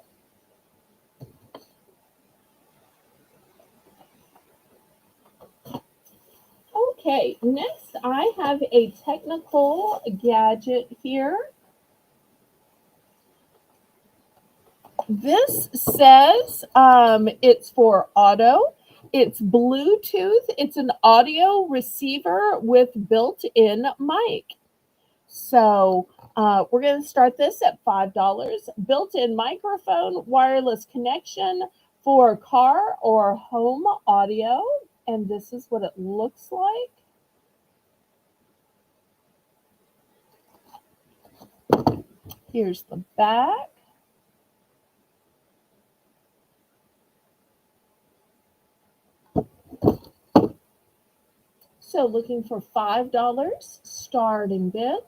Okay, next I have a technical gadget here. This says it's for auto. It's Bluetooth. It's an audio receiver with built-in mic. So we're going to start this at $5. Built-in microphone, wireless connection for car or home audio. And this is what it looks like. Here's the back. So looking for $5 starting bid.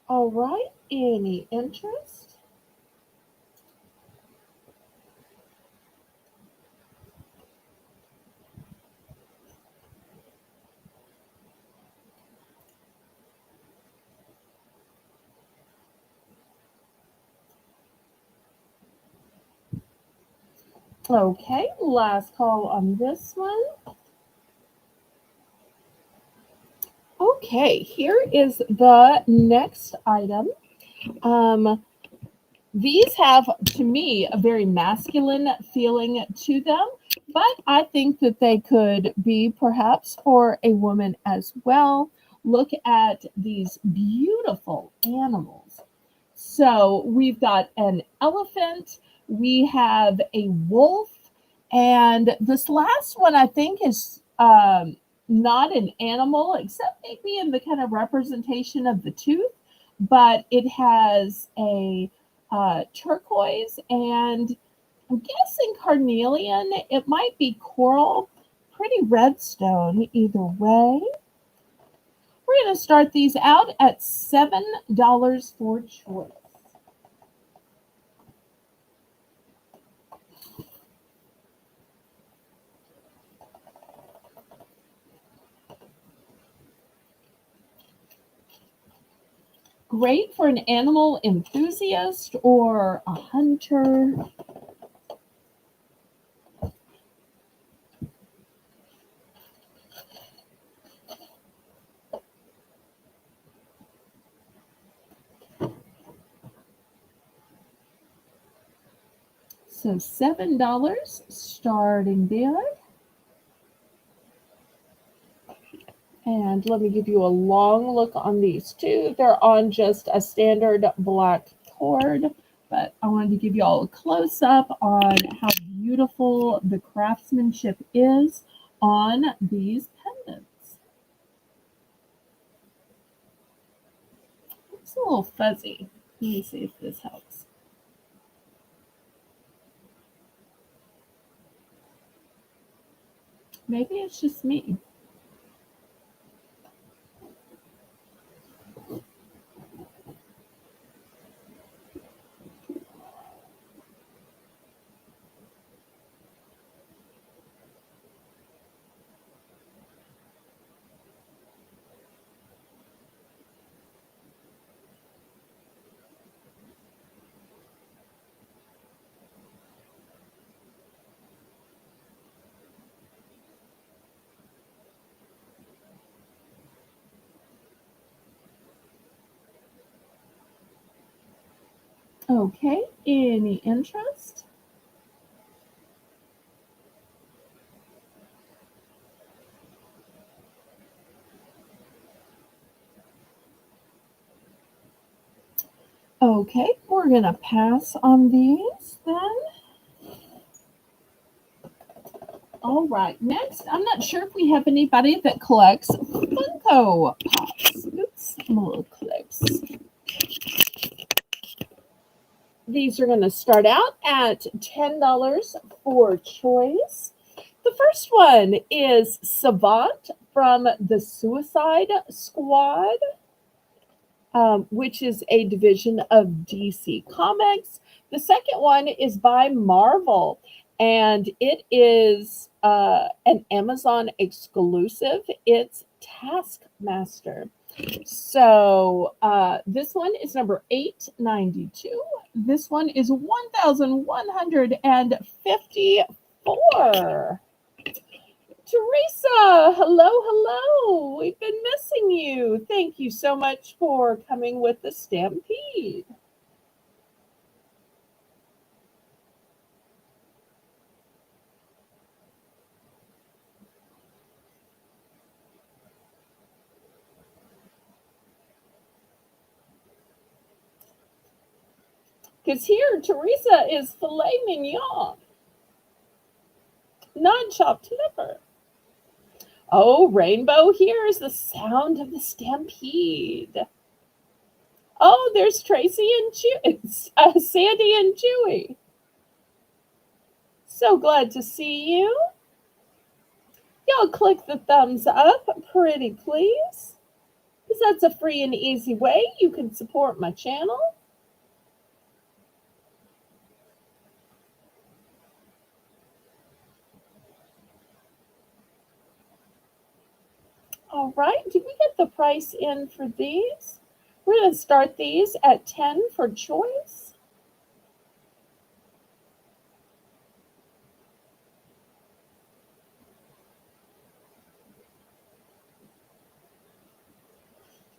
All right, any interest? Okay, last call on this one. Okay, here is the next item. Um, these have, to me, a very masculine feeling to them, but I think that they could be perhaps for a woman as well. Look at these beautiful animals. So we've got an elephant, we have a wolf, and this last one I think is not an animal, except maybe in the kind of representation of the tooth, but it has a turquoise and I'm guessing carnelian. It might be coral, pretty red stone either way. We're going to start these out at $7 for choice. Great for an animal enthusiast or a hunter. So $7 starting bid. And let me give you a long look on these too. They're on just a standard black cord, but I wanted to give you all a close up on how beautiful the craftsmanship is on these pendants. It's a little fuzzy. Let me see if this helps. Maybe it's just me. Okay, any interest? Okay, we're going to pass on these then. All right, next, I'm not sure if we have anybody that collects Funko Pops. Oops, little clips. These are going to start out at $10 for choice. The first one is Savant from the Suicide Squad, which is a division of DC Comics. The second one is by Marvel, and it is an Amazon exclusive. It's Taskmaster. So this one is number 892. This one is 1,154. Teresa, hello, hello. We've been missing you. Thank you so much for coming with the Stampede. Because here, Teresa is filet mignon, not chopped liver. Oh, Rainbow, here is the sound of the Stampede. Oh, there's Tracy and Sandy and Chewy. So glad to see you. Y'all click the thumbs up, pretty please, because that's a free and easy way you can support my channel. All right, did we get the price in for these? We're going to start these at 10 for choice.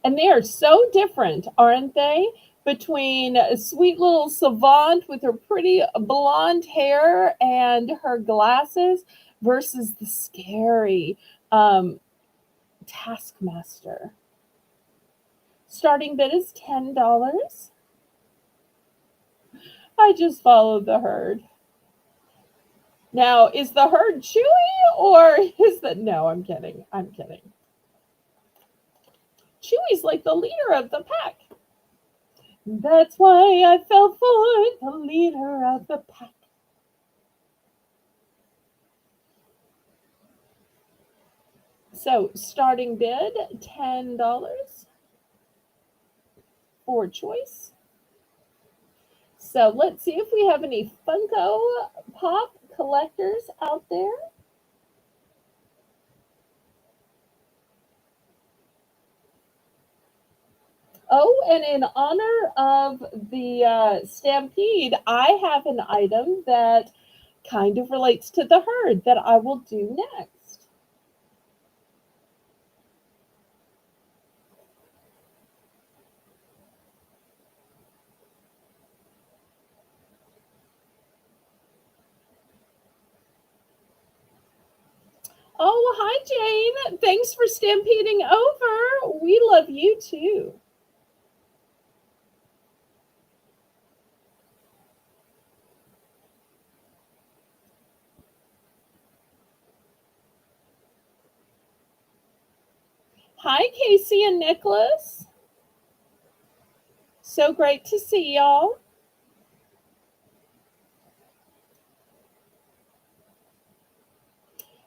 And they are so different, aren't they? Between a sweet little Savant with her pretty blonde hair and her glasses versus the scary Taskmaster. Starting bid is $10. I just followed the herd. Now, is the herd Chewy or is the. No, I'm kidding. I'm kidding. Chewy's like the leader of the pack. That's why I fell for the leader of the pack. So, starting bid $10 for choice. So, let's see if we have any Funko Pop collectors out there. Oh, and in honor of the stampede, I have an item that kind of relates to the herd that I will do next. Oh, hi, Jane. Thanks for stampeding over. We love you too. Hi, Casey and Nicholas. So great to see y'all.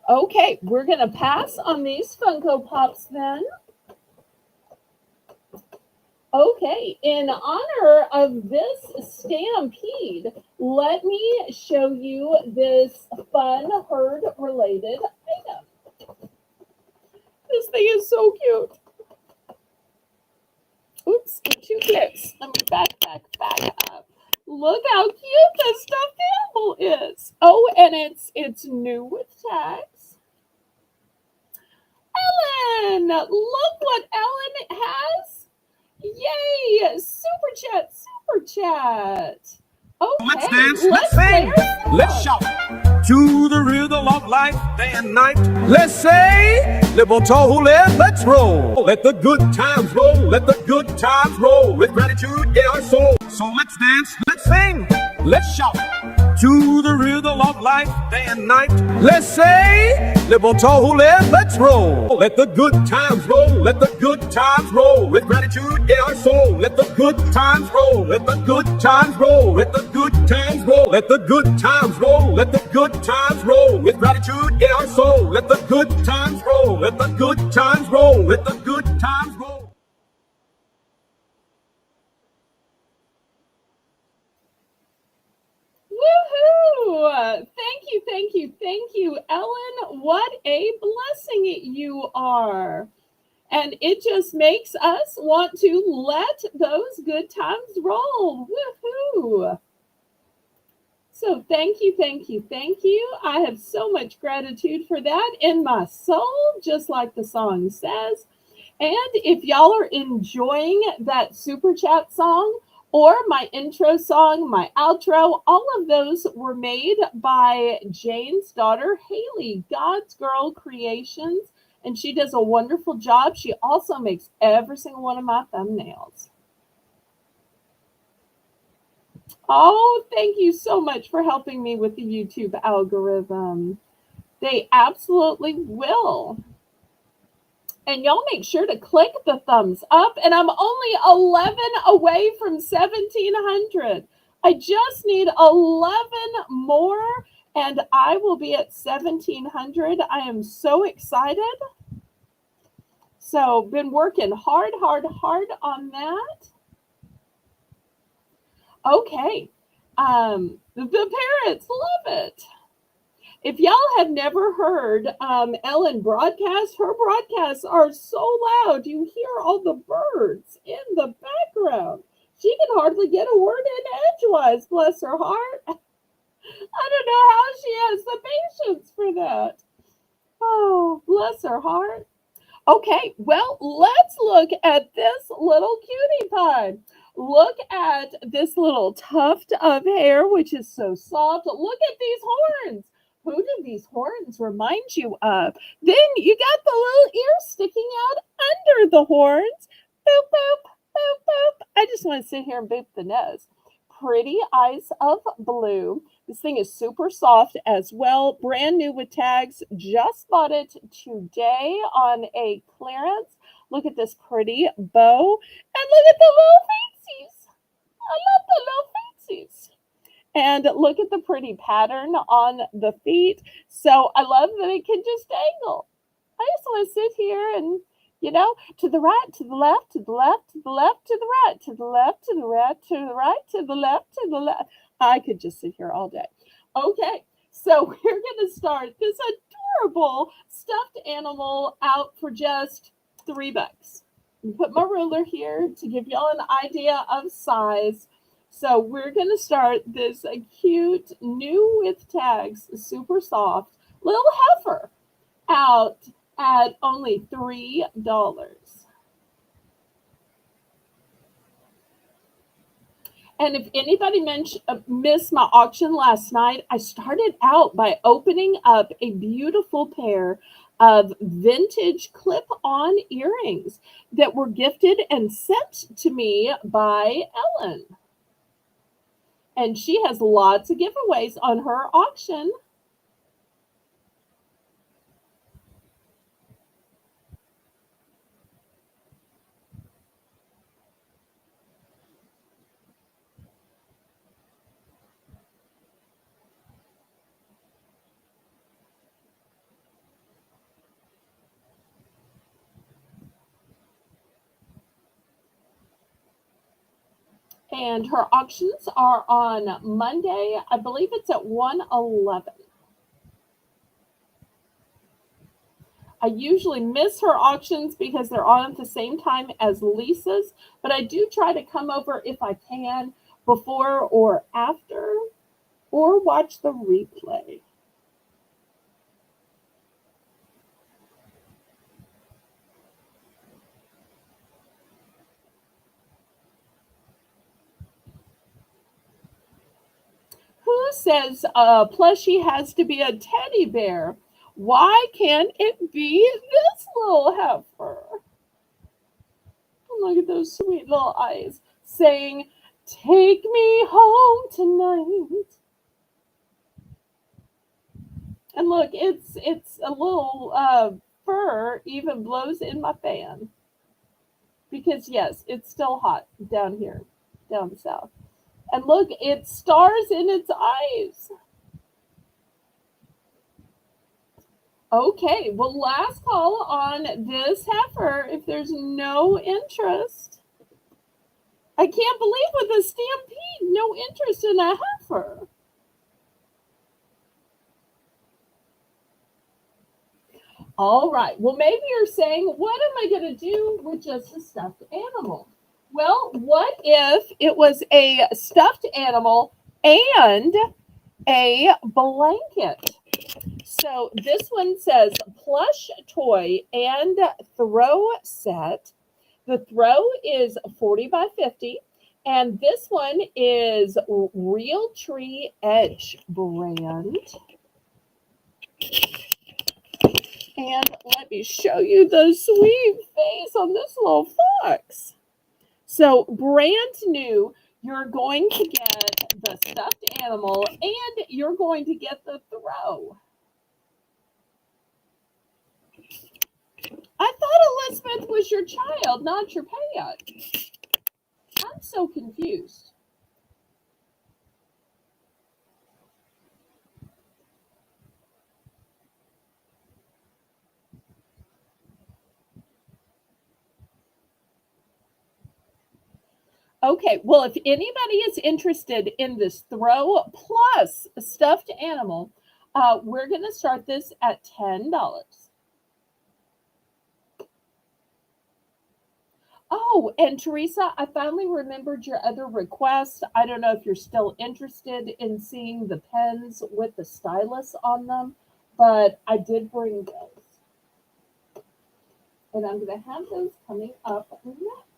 Okay, we're going to pass on these Funko Pops then. Okay, in honor of this stampede, let me show you this fun herd-related item. This thing is so cute. Oops, too close. Let me back up. Look how cute this stuffed animal is. Oh, and it's new with tags. Ellen, look what Ellen has. Yay! Super chat. Okay, let's dance, let's sing, let's shout to the rhythm of life day and night. Let's say, Liboto, let's roll. Let the good times roll, let the good times roll. With gratitude in our soul. So let's dance, let's sing, let's shout to the rhythm of life day and night. Let's say, Liboto, let's roll. Let the good times roll, let the good times roll. With gratitude in our soul. Let the good times roll, let the good times roll. Let the good times roll, let the good times roll. Let the good times roll. With gratitude in our soul. Let the good times roll, let the good times roll. Let the good times roll. Woohoo! Thank you, Ellen. What a blessing you are. And it just makes us want to let those good times roll. Woohoo! So thank you. I have so much gratitude for that in my soul, just like the song says. And if y'all are enjoying that super chat song or my intro song, my outro, all of those were made by Jane's daughter, Haley, God's Girl Creations. And she does a wonderful job. She also makes every single one of my thumbnails. Oh, thank you so much for helping me with the YouTube algorithm. They absolutely will. And y'all make sure to click the thumbs up. And I'm only 11 away from 1,700. I just need 11 more and I will be at 1,700. I am so excited. So been working hard on that. Okay. The parents love it. If y'all have never heard Ellen broadcast, her broadcasts are so loud. You hear all the birds in the background. She can hardly get a word in edgewise, bless her heart. I don't know how she has the patience for that. Oh, bless her heart. Okay, well, let's look at this little cutie pie. Look at this little tuft of hair, which is so soft. Look at these horns. Who do these horns remind you of? Then you got the little ears sticking out under the horns. Boop, boop, boop, boop. I just want to sit here and boop the nose. Pretty Eyes of Blue. This thing is super soft as well. Brand new with tags. Just bought it today on a clearance. Look at this pretty bow. And look at the little fancies. I love the little fancies. And look at the pretty pattern on the feet. So I love that it can just dangle. I just want to sit here and, to the right, to the left, to the left, to the left, to the right, to the left, to the right, to the right, to the left, to the left. I could just sit here all day. Okay, so we're going to start this adorable stuffed animal out for just $3. Put my ruler here to give y'all an idea of size. So we're going to start this cute, new with tags, super soft, little heifer out at only $3. And if anybody missed my auction last night, I started out by opening up a beautiful pair of vintage clip-on earrings that were gifted and sent to me by Ellen. And she has lots of giveaways on her auction. And her auctions are on Monday. I believe it's at 1:11. I usually miss her auctions because they're on at the same time as Lisa's, but I do try to come over if I can before or after, or watch the replay. Who says a plushie has to be a teddy bear? Why can't it be this little heifer? Look at those sweet little eyes saying, "Take me home tonight." And look, it's a little fur even blows in my fan. Because yes, it's still hot down here, down south. And look, it's stars in its eyes. Okay, well, last call on this heifer. If there's no interest, I can't believe with a stampede, no interest in a heifer. All right, well, maybe you're saying, what am I going to do with just a stuffed animal? Well, what if it was a stuffed animal and a blanket? So this one says plush toy and throw set. The throw is 40 by 50. And this one is Real Tree Edge brand. And let me show you the sweet face on this little fox. So brand new, you're going to get the stuffed animal and you're going to get the throw. I thought Elizabeth was your child, not your pet. I'm so confused. Okay, well, if anybody is interested in this throw plus stuffed animal, we're going to start this at $10. Oh, and Teresa, I finally remembered your other request. I don't know if you're still interested in seeing the pens with the stylus on them, but I did bring those. And I'm going to have those coming up next.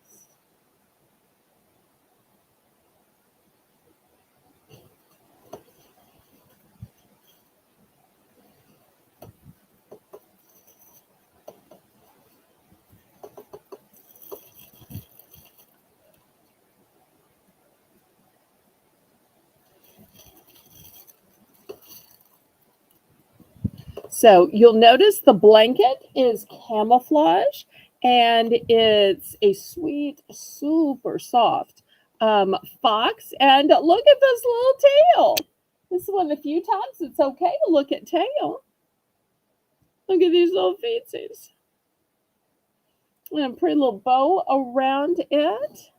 So you'll notice the blanket is camouflage and it's a sweet, super soft fox. And look at this little tail. This is one of the few times it's okay to look at tail. Look at these little feetsies. And a pretty little bow around it.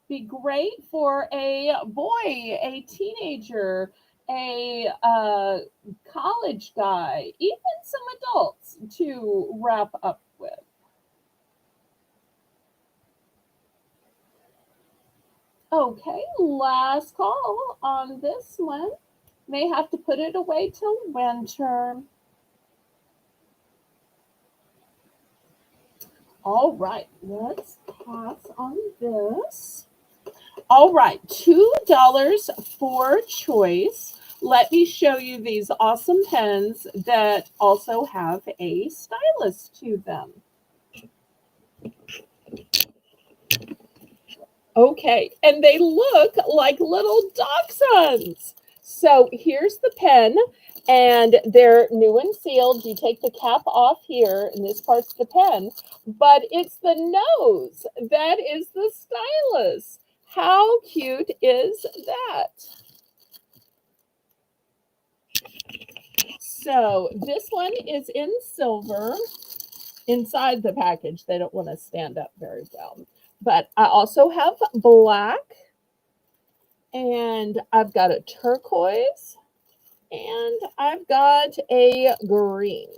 Be great for a boy, a teenager, a college guy, even some adults to wrap up with. Okay, last call on this one. May have to put it away till winter. All right, let's pass on this. All right, $2 for choice. Let me show you these awesome pens that also have a stylus to them. Okay, and they look like little dachshunds. So here's the pen, and they're new and sealed. You take the cap off here, and this part's the pen, but it's the nose that is the stylus. How cute is that? So this one is in silver inside the package. They don't want to stand up very well. But I also have black, and I've got a turquoise, and I've got a green.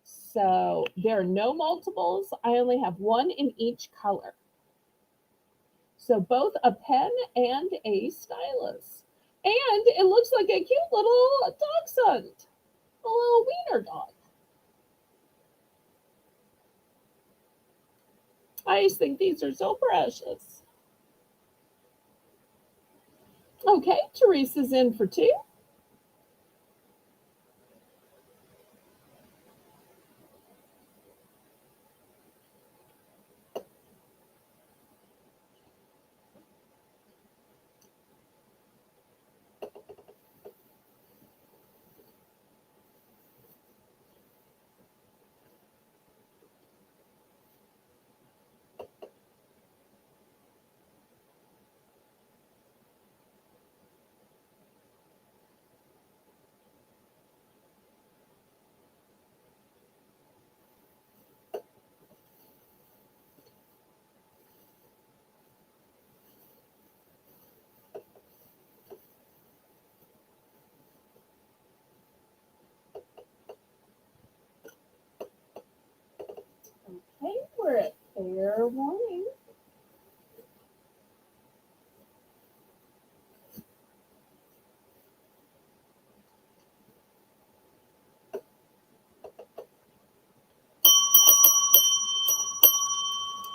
So there are no multiples. I only have one in each color. So both a pen and a stylus. And it looks like a cute little dachshund, a little wiener dog. I just think these are so precious. Okay, Teresa's in for 2. Okay, we're at fair warning.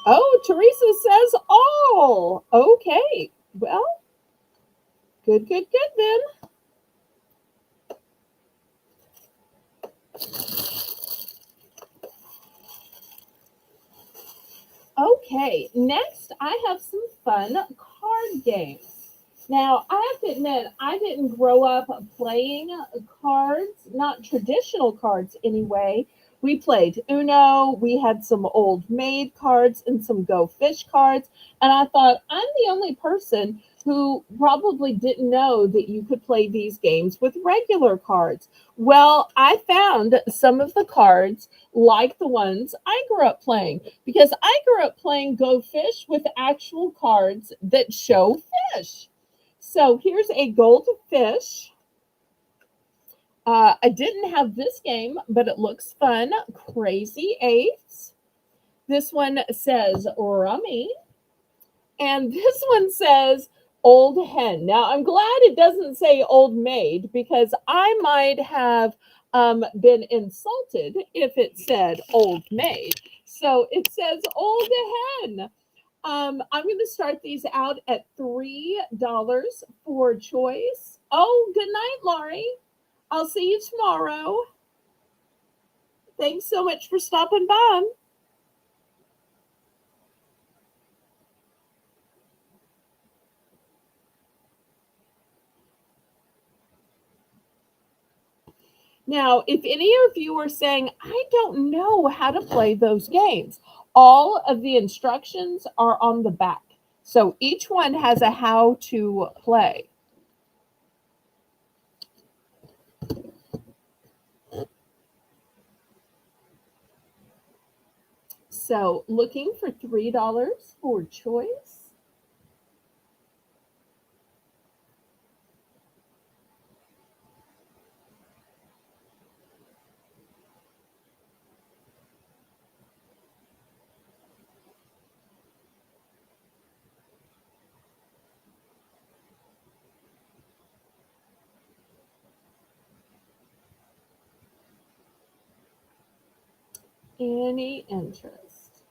Oh, Teresa says all. Okay. Well, good then. Okay, next I have some fun card games. Now, I have to admit, I didn't grow up playing cards, not traditional cards anyway. We played Uno, we had some old maid cards and some Go Fish cards, and I thought I'm the only person who probably didn't know that you could play these games with regular cards. Well, I found some of the cards like the ones I grew up playing because I grew up playing Go Fish with actual cards that show fish. So here's a goldfish. I didn't have this game, but it looks fun. Crazy Eights. This one says Rummy. And this one says Old Hen. Now, I'm glad it doesn't say Old Maid because I might have been insulted if it said Old Maid. So it says Old Hen. I'm going to start these out at $3 for choice. Oh, good night, Laurie. I'll see you tomorrow. Thanks so much for stopping by. Now, if any of you are saying, I don't know how to play those games, all of the instructions are on the back. So each one has a how to play. So looking for $3 for choice. Any interest?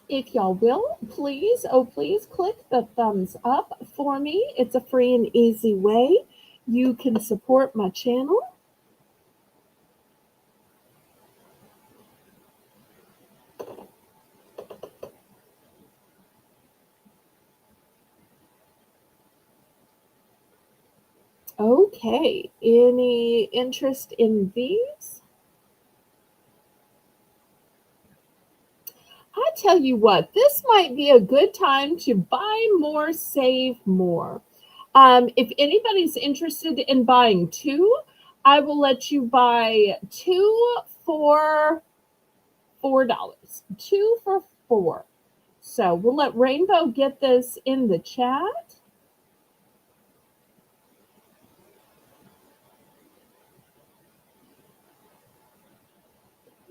If y'all will, please, oh, please click the thumbs up for me. It's a free and easy way you can support my channel. Okay, any interest in these? I tell you what, this might be a good time to buy more, save more. If anybody's interested in buying two, I will let you buy two for $4. Two for $4. So we'll let Rainbow get this in the chat.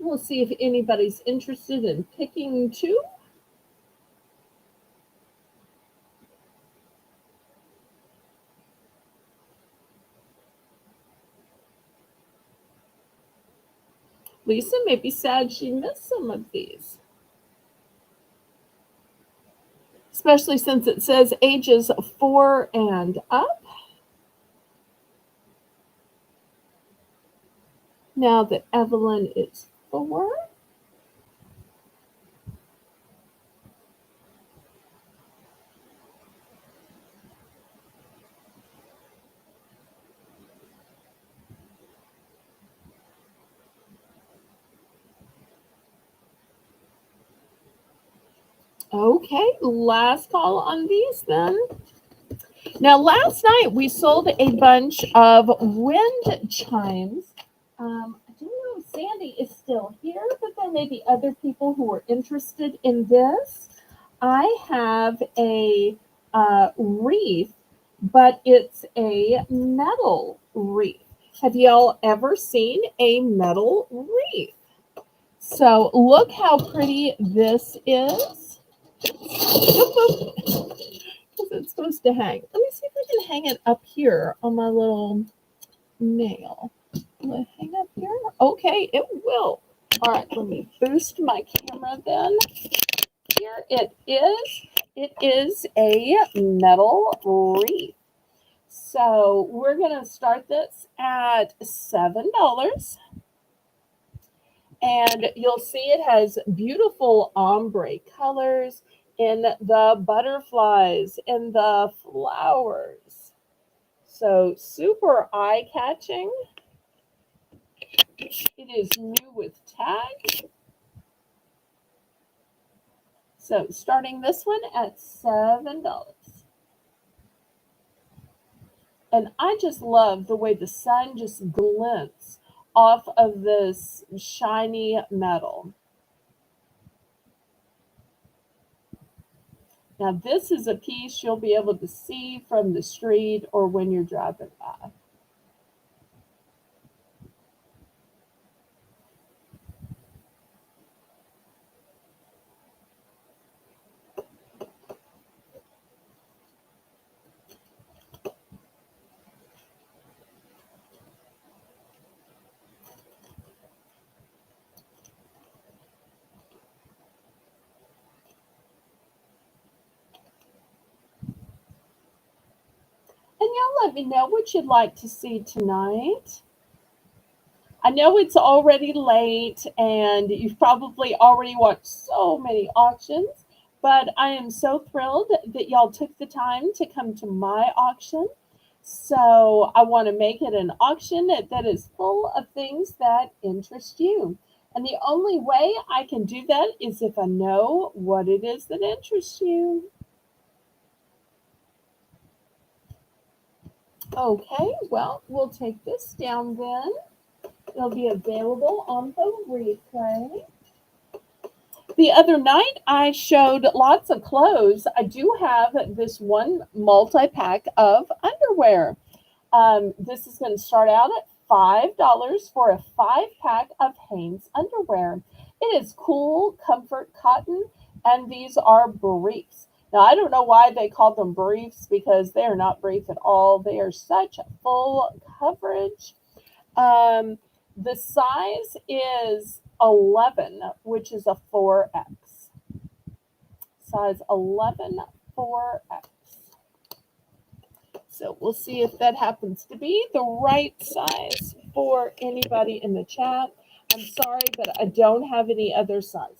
We'll see if anybody's interested in picking two. Lisa may be sad she missed some of these, especially since it says ages 4 and up. Now that Evelyn is 4. Okay, last call on these then. Now, last night we sold a bunch of wind chimes. I don't know if Sandy is still here, but there may be other people who are interested in this. I have a wreath, but it's a metal wreath. Have y'all ever seen a metal wreath? So look how pretty this is. It's supposed to hang. Let me see if I can hang it up here on my little nail. Will it hang up here? Okay, it will. All right, let me boost my camera then. Here it is. It is a metal wreath. So we're going to start this at $7. And you'll see it has beautiful ombre colors in the butterflies and the flowers. So super eye-catching. It is new with tag. So starting this one at $7. And I just love the way the sun just glints off of this shiny metal. Now this is a piece you'll be able to see from the street or when you're driving by. And y'all let me know what you'd like to see tonight. I know it's already late and you've probably already watched so many auctions, But I am so thrilled that y'all took the time to come to my auction. So I want to make it an auction that is full of things that interest you. And the only way I can do that is if I know what it is that interests you. Okay, well, we'll take this down then. It'll be available on the replay. The other night, I showed lots of clothes. I do have this one multi-pack of underwear. This is going to start out at $5 for a 5-pack of Hanes underwear. It is cool, comfort cotton, and these are briefs. Now, I don't know why they call them briefs because they are not brief at all. They are such full coverage. Um, the size is 11, which is a 4X. Size 11, 4X. So we'll see if that happens to be the right size for anybody in the chat. I'm sorry, but I don't have any other sizes.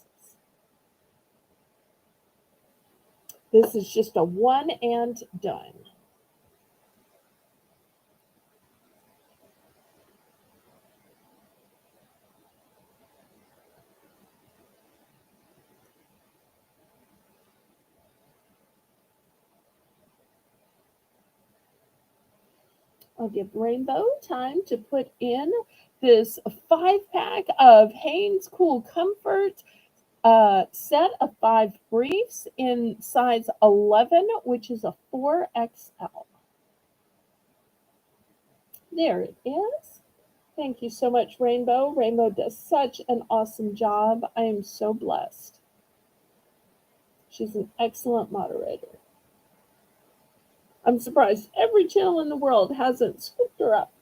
This is just a one and done. I'll give Rainbow time to put in this 5-pack of Hanes Cool Comfort set of 5 briefs in size 11, which is a 4XL. There it is. Thank you so much, Rainbow. Rainbow does such an awesome job. I am so blessed. She's an excellent moderator. I'm surprised every channel in the world hasn't scooped her up.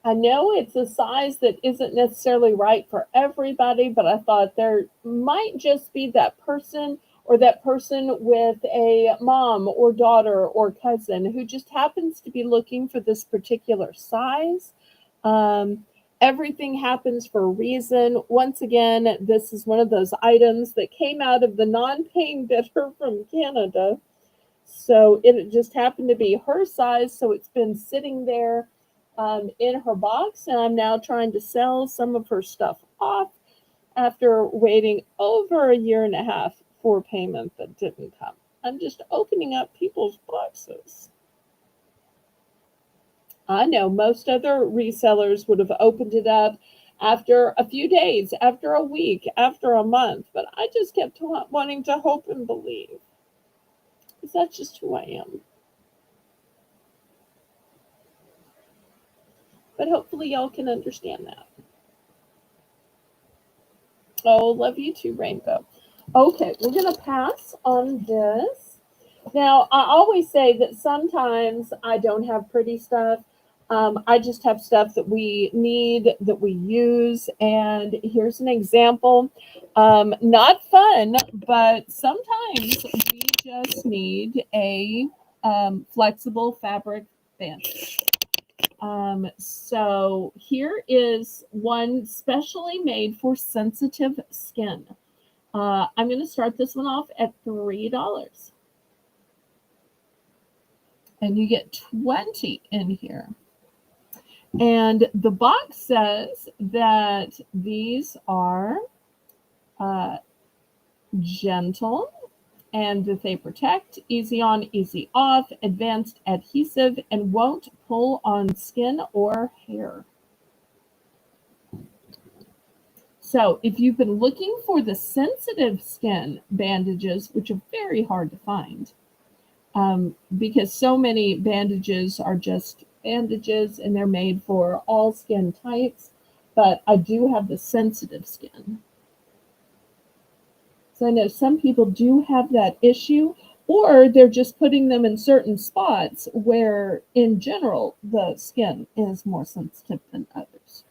I know it's a size that isn't necessarily right for everybody, but I thought there might just be that person or that person with a mom or daughter or cousin who just happens to be looking for this particular size. Everything happens for a reason. Once again, this is one of those items that came out of the non-paying bidder from Canada. So it just happened to be her size. So it's been sitting there in her box, and I'm now trying to sell some of her stuff off after waiting over a year and a half for payment that didn't come. I'm just opening up people's boxes. I know most other resellers would have opened it up after a few days, after a week, after a month, but I just kept wanting to hope and believe. Because that's just who I am. But hopefully y'all can understand that. Oh, love you too, Rainbow. Okay, we're going to pass on this. Now, I always say that sometimes I don't have pretty stuff. I just have stuff that we need, that we use. And here's an example. Not fun, but sometimes we just need a flexible fabric bandage. So here is one specially made for sensitive skin. I'm going to start this one off at $3. And you get 20 in here. And the box says that these are gentle and that they protect, easy on, easy off, advanced adhesive, and won't pull on skin or hair. So if you've been looking for the sensitive skin bandages, which are very hard to find, because so many bandages are just bandages and they're made for all skin types, but I do have the sensitive skin. So I know some people do have that issue, or they're just putting them in certain spots where in general the skin is more sensitive than others.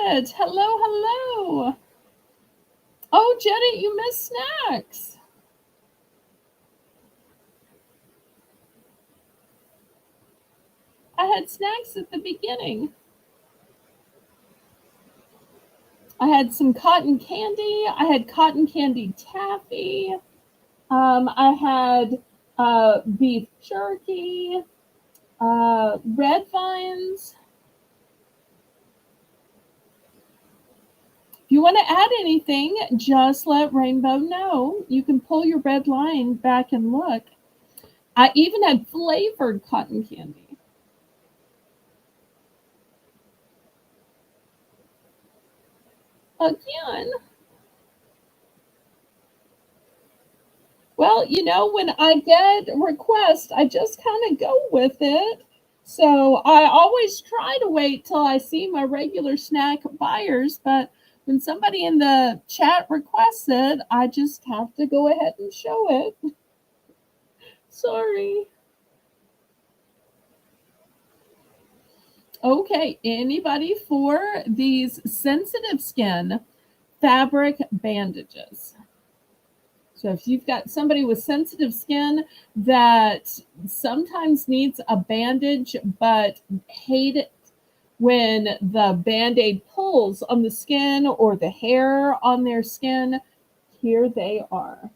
Janet. Hello, hello. Oh, Janet, you missed snacks. I had snacks at the beginning. I had some cotton candy. I had cotton candy taffy. I had beef jerky, red vines. If you want to add anything, just let Rainbow know. You can pull your red line back and look. I even had flavored cotton candy. Again. Well, when I get requests, I just kind of go with it. So I always try to wait till I see my regular snack buyers, but when somebody in the chat requests it, I just have to go ahead and show it. Sorry. Okay, anybody for these sensitive skin fabric bandages? So if you've got somebody with sensitive skin that sometimes needs a bandage but hate it when the Band-Aid pulls on the skin or the hair on their skin, here they are.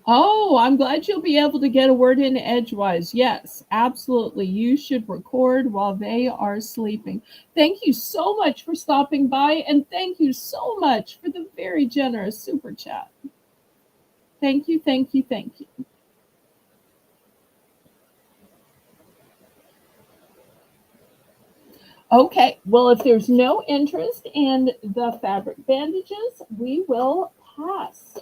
Oh, I'm glad you'll be able to get a word in edgewise. Yes, absolutely. You should record while they are sleeping. Thank you so much for stopping by, and thank you so much for the very generous super chat. Thank you, thank you, thank you. Okay, well, if there's no interest in the fabric bandages, we will pass.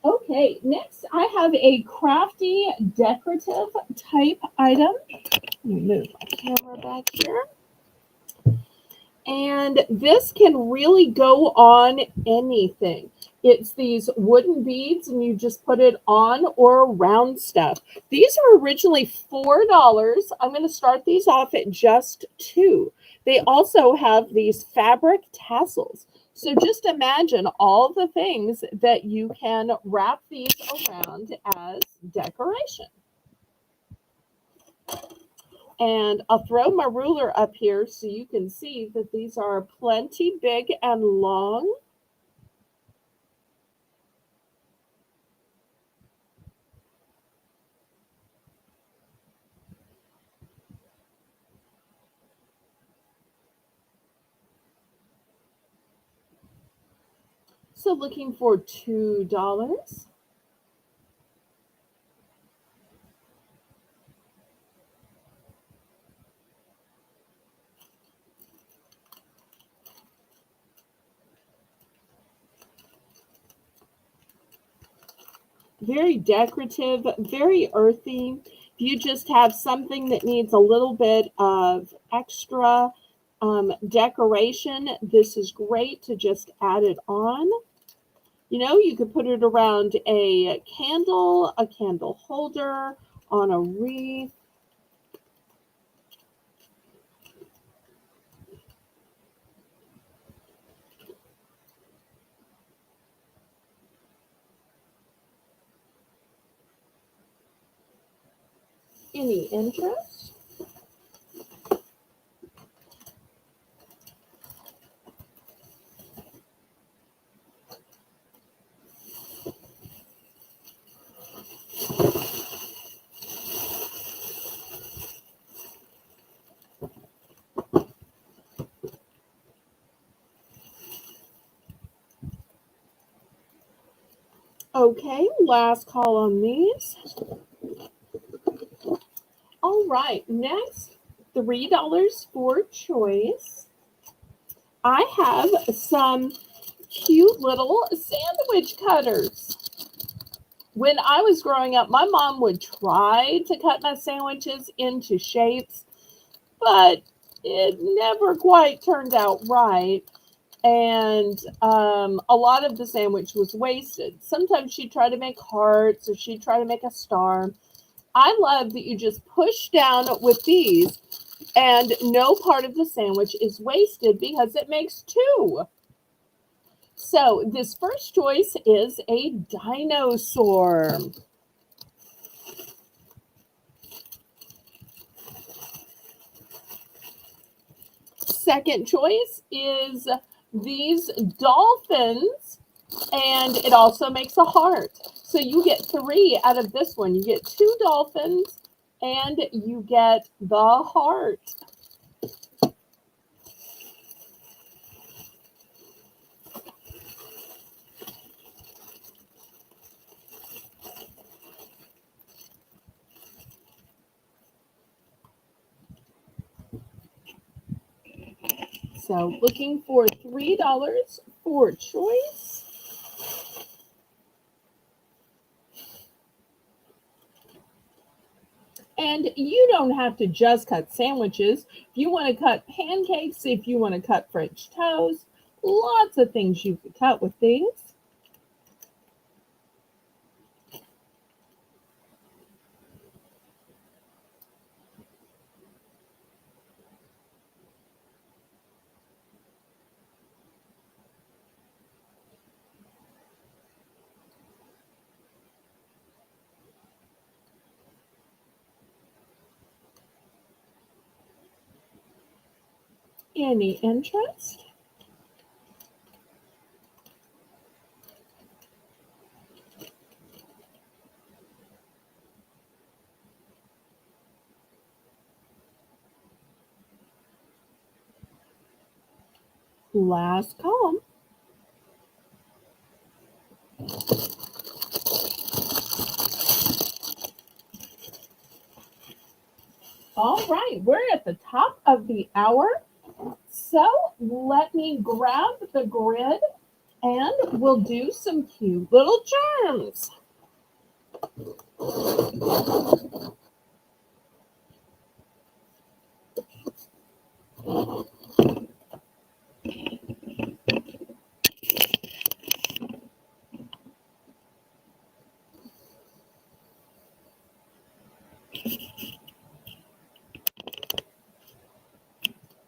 Okay, next I have a crafty decorative type item. Let me move my camera back here. And this can really go on anything. It's these wooden beads, and you just put it on or around stuff. These are originally $4. I'm going to start these off at just $2. They also have these fabric tassels. So just imagine all the things that you can wrap these around as decoration. And I'll throw my ruler up here so you can see that these are plenty big and long. So looking for $2. Very decorative, very earthy. If you just have something that needs a little bit of extra decoration, this is great to just add it on. You could put it around a candle holder, on a wreath. Any interest? Okay, last call on these. All right, next, $3 for choice. I have some cute little sandwich cutters. When I was growing up, my mom would try to cut my sandwiches into shapes, but it never quite turned out right. and a lot of the sandwich was wasted. Sometimes she'd try to make hearts or she'd try to make a star. I love that you just push down with these and no part of the sandwich is wasted because it makes two. So this first choice is a dinosaur. Second choice is these dolphins, and it also makes a heart. So you get 3 out of this one. You get 2 dolphins and you get the heart. So looking for $3 for choice. And you don't have to just cut sandwiches. If you want to cut pancakes, if you want to cut French toast, lots of things you could cut with these. Any interest? Last column. All right, we're at the top of the hour. So let me grab the grid and we'll do some cute little charms.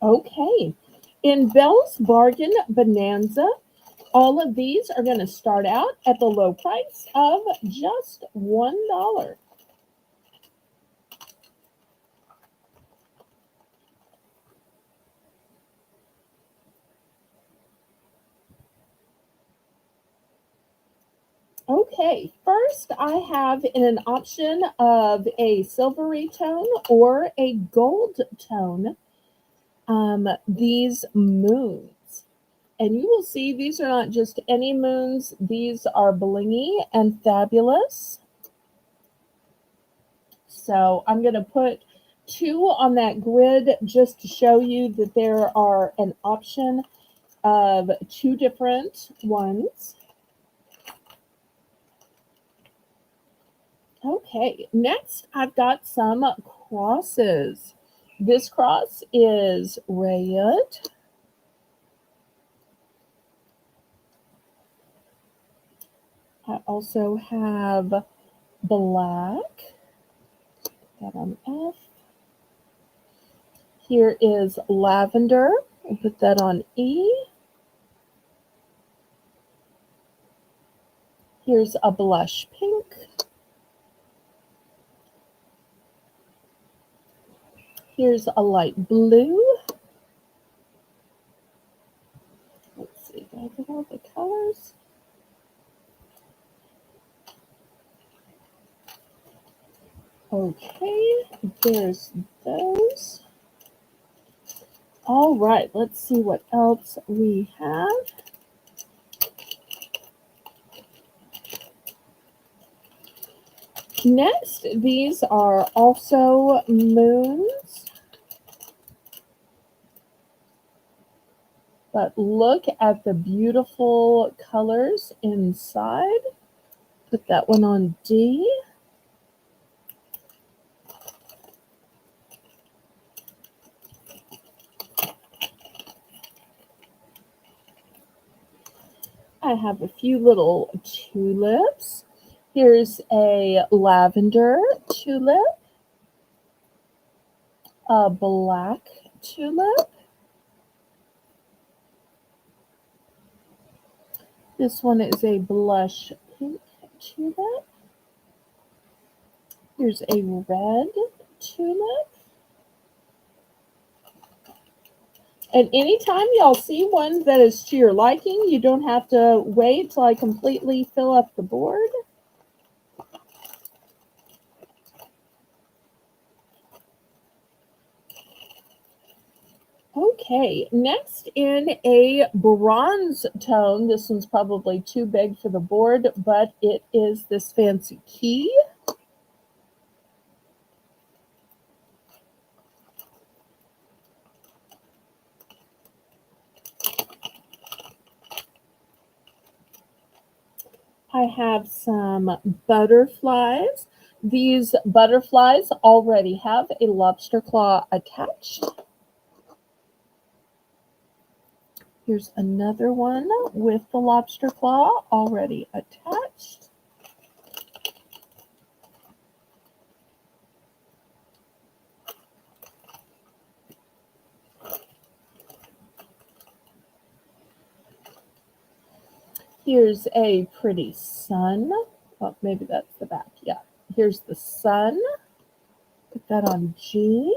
Okay, in Belle's Bargain Bonanza, all of these are going to start out at the low price of just $1. Okay, first I have in an option of a silvery tone or a gold tone, these moons. And you will see these are not just any moons, these are blingy and fabulous. So I'm going to put 2 on that grid just to show you that there are an option of 2 different ones. Okay, next I've got some crosses. This cross is red. I also have black. That on F. Here is lavender. We'll put that on E. Here's a blush pink. Here's a light blue. Let's see, did I get all the colors? Okay, there's those. All right, let's see what else we have. Next, these are also moons. But look at the beautiful colors inside. Put that one on D. I have a few little tulips. Here's a lavender tulip, a black tulip. This one is a blush pink tulip. Here's a red tulip. And anytime y'all see one that is to your liking, you don't have to wait till I completely fill up the board. Okay, next in a bronze tone, this one's probably too big for the board, but it is this fancy key. I have some butterflies. These butterflies already have a lobster claw attached. Here's another one with the lobster claw already attached. Here's a pretty sun. Well, maybe that's the back. Yeah. Here's the sun. Put that on G.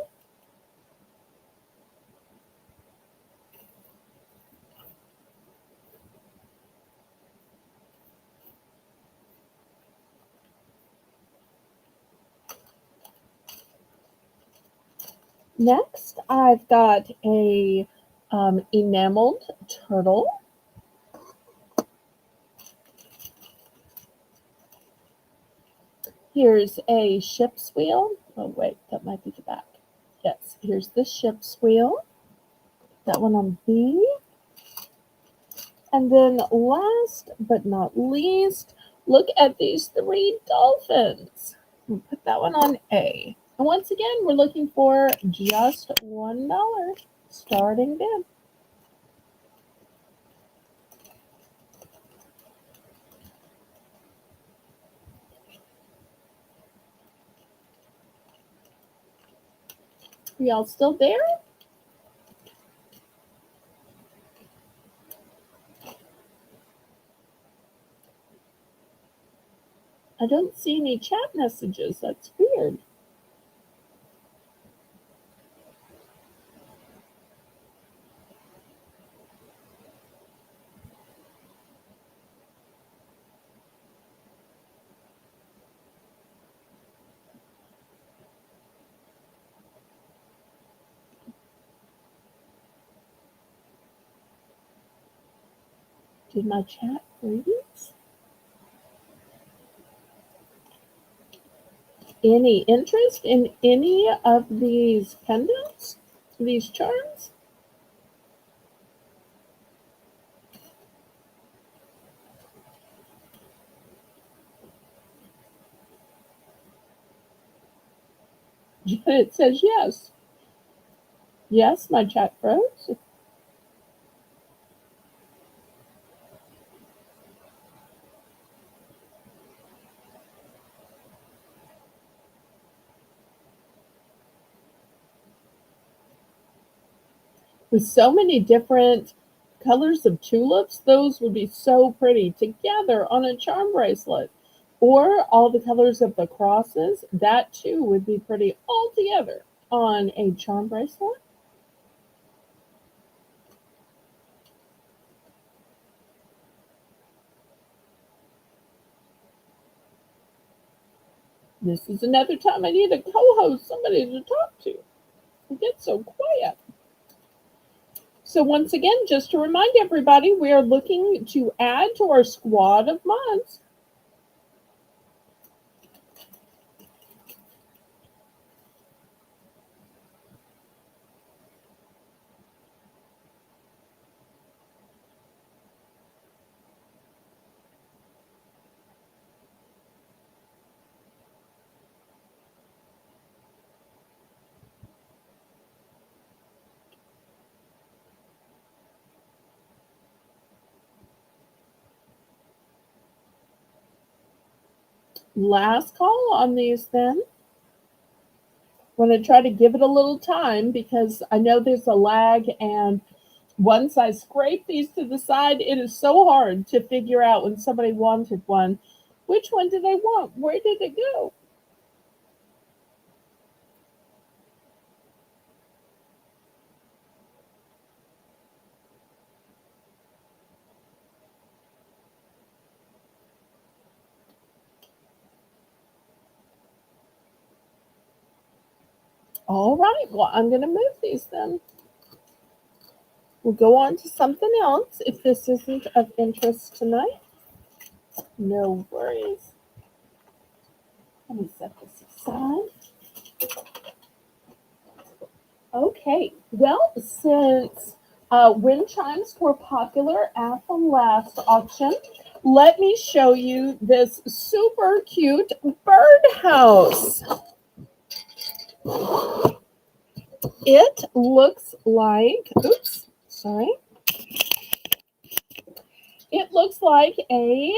Next, I've got a enameled turtle. Here's a ship's wheel. Oh, wait, that might be the back. Yes, here's the ship's wheel. That one on B. And then last but not least, look at these 3 dolphins. We'll put that one on A. And once again, we're looking for just $1 starting bid. Are y'all still there? I don't see any chat messages. That's weird. Did my chat freeze? Any interest in any of these pendants, these charms? It says yes. Yes, my chat froze. With so many different colors of tulips, those would be so pretty together on a charm bracelet. Or all the colors of the crosses, that too would be pretty all together on a charm bracelet. This is another time I need a co-host, somebody to talk to. I get so quiet. So once again, just to remind everybody, we are looking to add to our squad of mods. Last call on these then. I'm going to try to give it a little time because I know there's a lag, and once I scrape these to the side, it is so hard to figure out when somebody wanted one. Which one do they want? Where did it go? All right, well, I'm going to move these then. We'll go on to something else if this isn't of interest tonight. No worries. Let me set this aside. Okay, well, since wind chimes were popular at the last auction, let me show you this super cute birdhouse. It looks like, oops, sorry. It looks like a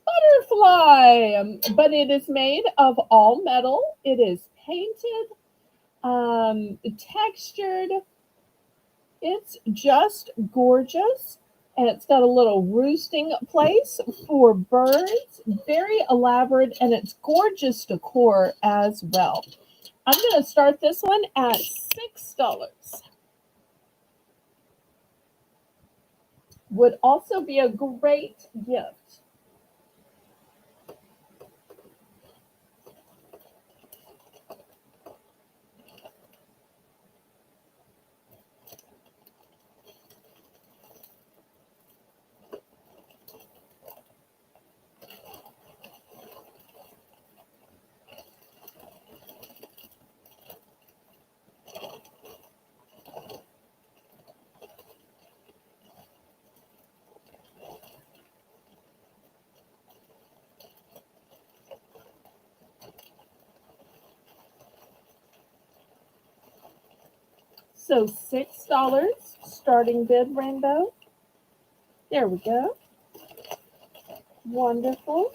butterfly, but it is made of all metal. It is painted, textured. It's just gorgeous. And it's got a little roosting place for birds. Very elaborate, and it's gorgeous decor as well. I'm going to start this one at $6. Would also be a great gift. So $6 starting bid, Rainbow. There we go. Wonderful.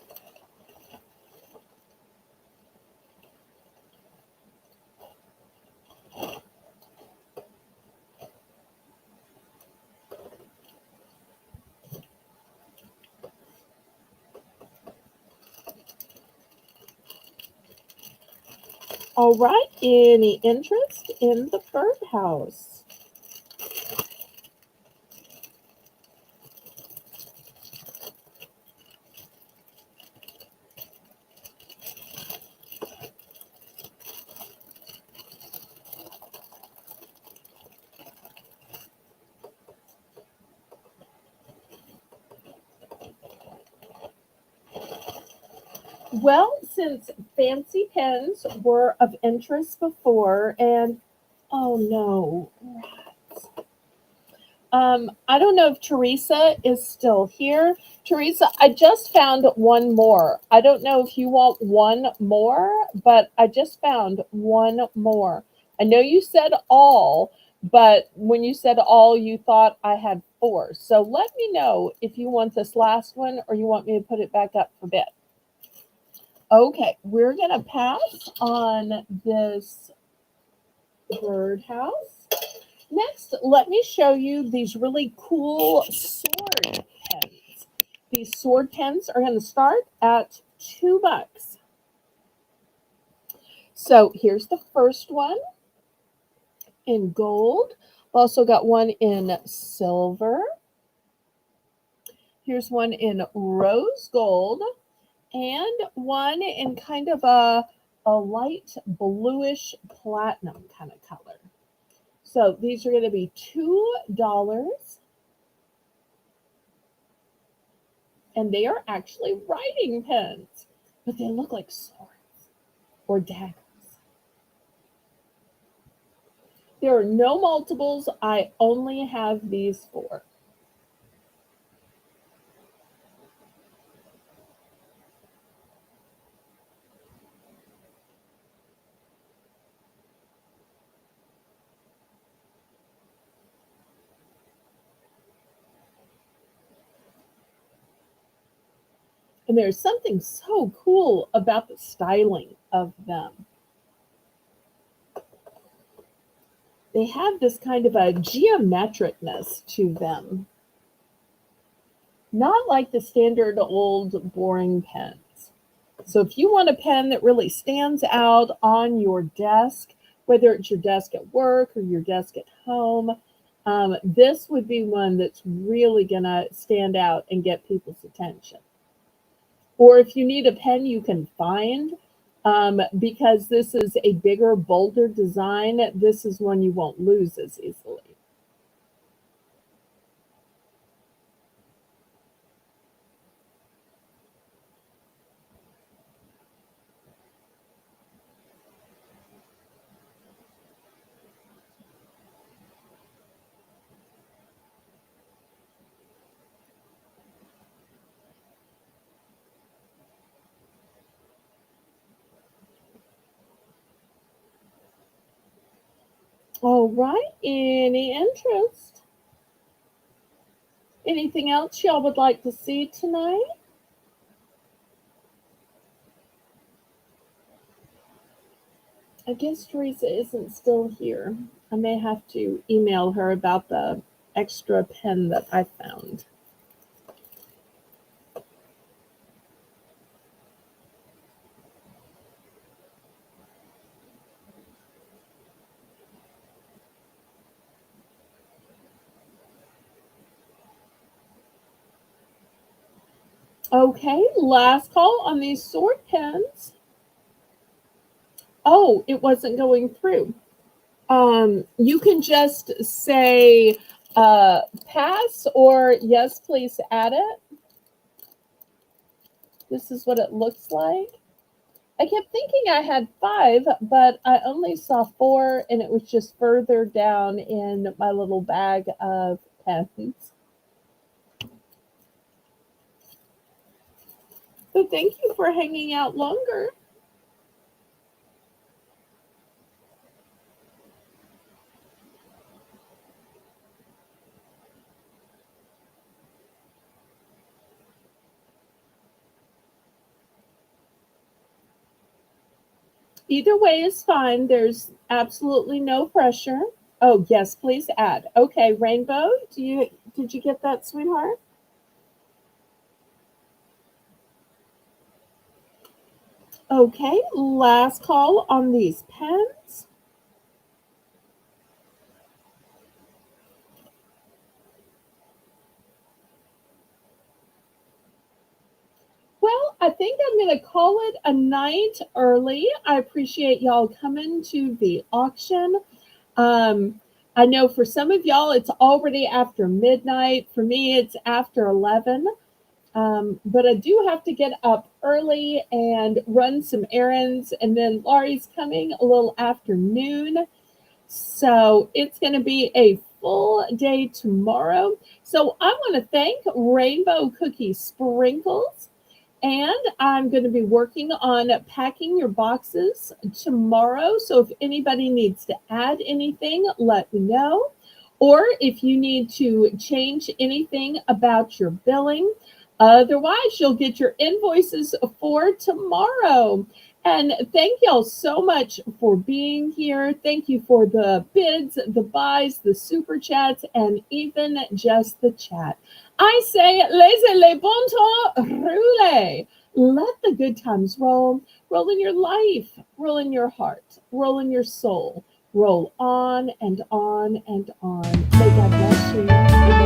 All right, any interest in the birdhouse? Well, since fancy pens were of interest before, and oh no, I don't know if Teresa is still here. Teresa, I just found one more. I don't know if you want one more, but I just found one more. I know you said all, but when you said all, you thought I had four. So let me know if you want this last one or you want me to put it back up for bid. Okay, we're going to pass on this birdhouse. Next, let me show you these really cool sword pens. These sword pens are going to start at $2. So here's the first one in gold. I've also got one in silver. Here's one in rose gold, and one in kind of a light bluish platinum kind of color. So these are going to be $2. And they are actually writing pens, but they look like swords or daggers. There are no multiples. I only have these four. And there's something so cool about the styling of them. They have this kind of a geometricness to them, not like the standard old boring pens. So if you want a pen that really stands out on your desk, whether it's your desk at work or your desk at home, this would be one that's really going to stand out and get people's attention. Or if you need a pen you can find, because this is a bigger, bolder design, this is one you won't lose as easily. All right, any interest? Anything else y'all would like to see tonight? I guess Teresa isn't still here. I may have to email her about the extra pen that I found. Okay, last call on these sword pens. Oh, it wasn't going through. You can just say pass or yes, please add it. This is what it looks like. I kept thinking I had 5, but I only saw 4, and it was just further down in my little bag of pens. But thank you for hanging out longer. Either way is fine. There's absolutely no pressure. Oh, yes, please add. Okay, Rainbow, did you get that, sweetheart? Okay, last call on these pens. Well, I think I'm going to call it a night early. I appreciate y'all coming to the auction. I know for some of y'all it's already after midnight. For me, it's after 11. But I do have to get up early and run some errands. And then Laurie's coming a little after noon. So it's going to be a full day tomorrow. So I want to thank Rainbow Cookie Sprinkles. And I'm going to be working on packing your boxes tomorrow. So if anybody needs to add anything, let me know. Or if you need to change anything about your billing. Otherwise, you'll get your invoices for tomorrow. And thank y'all so much for being here. Thank you for the bids, the buys, the super chats, and even just the chat. I say, laissez les bon temps rouler. Let the good times roll. Roll in your life, roll in your heart, roll in your soul. Roll on and on and on. May God bless you.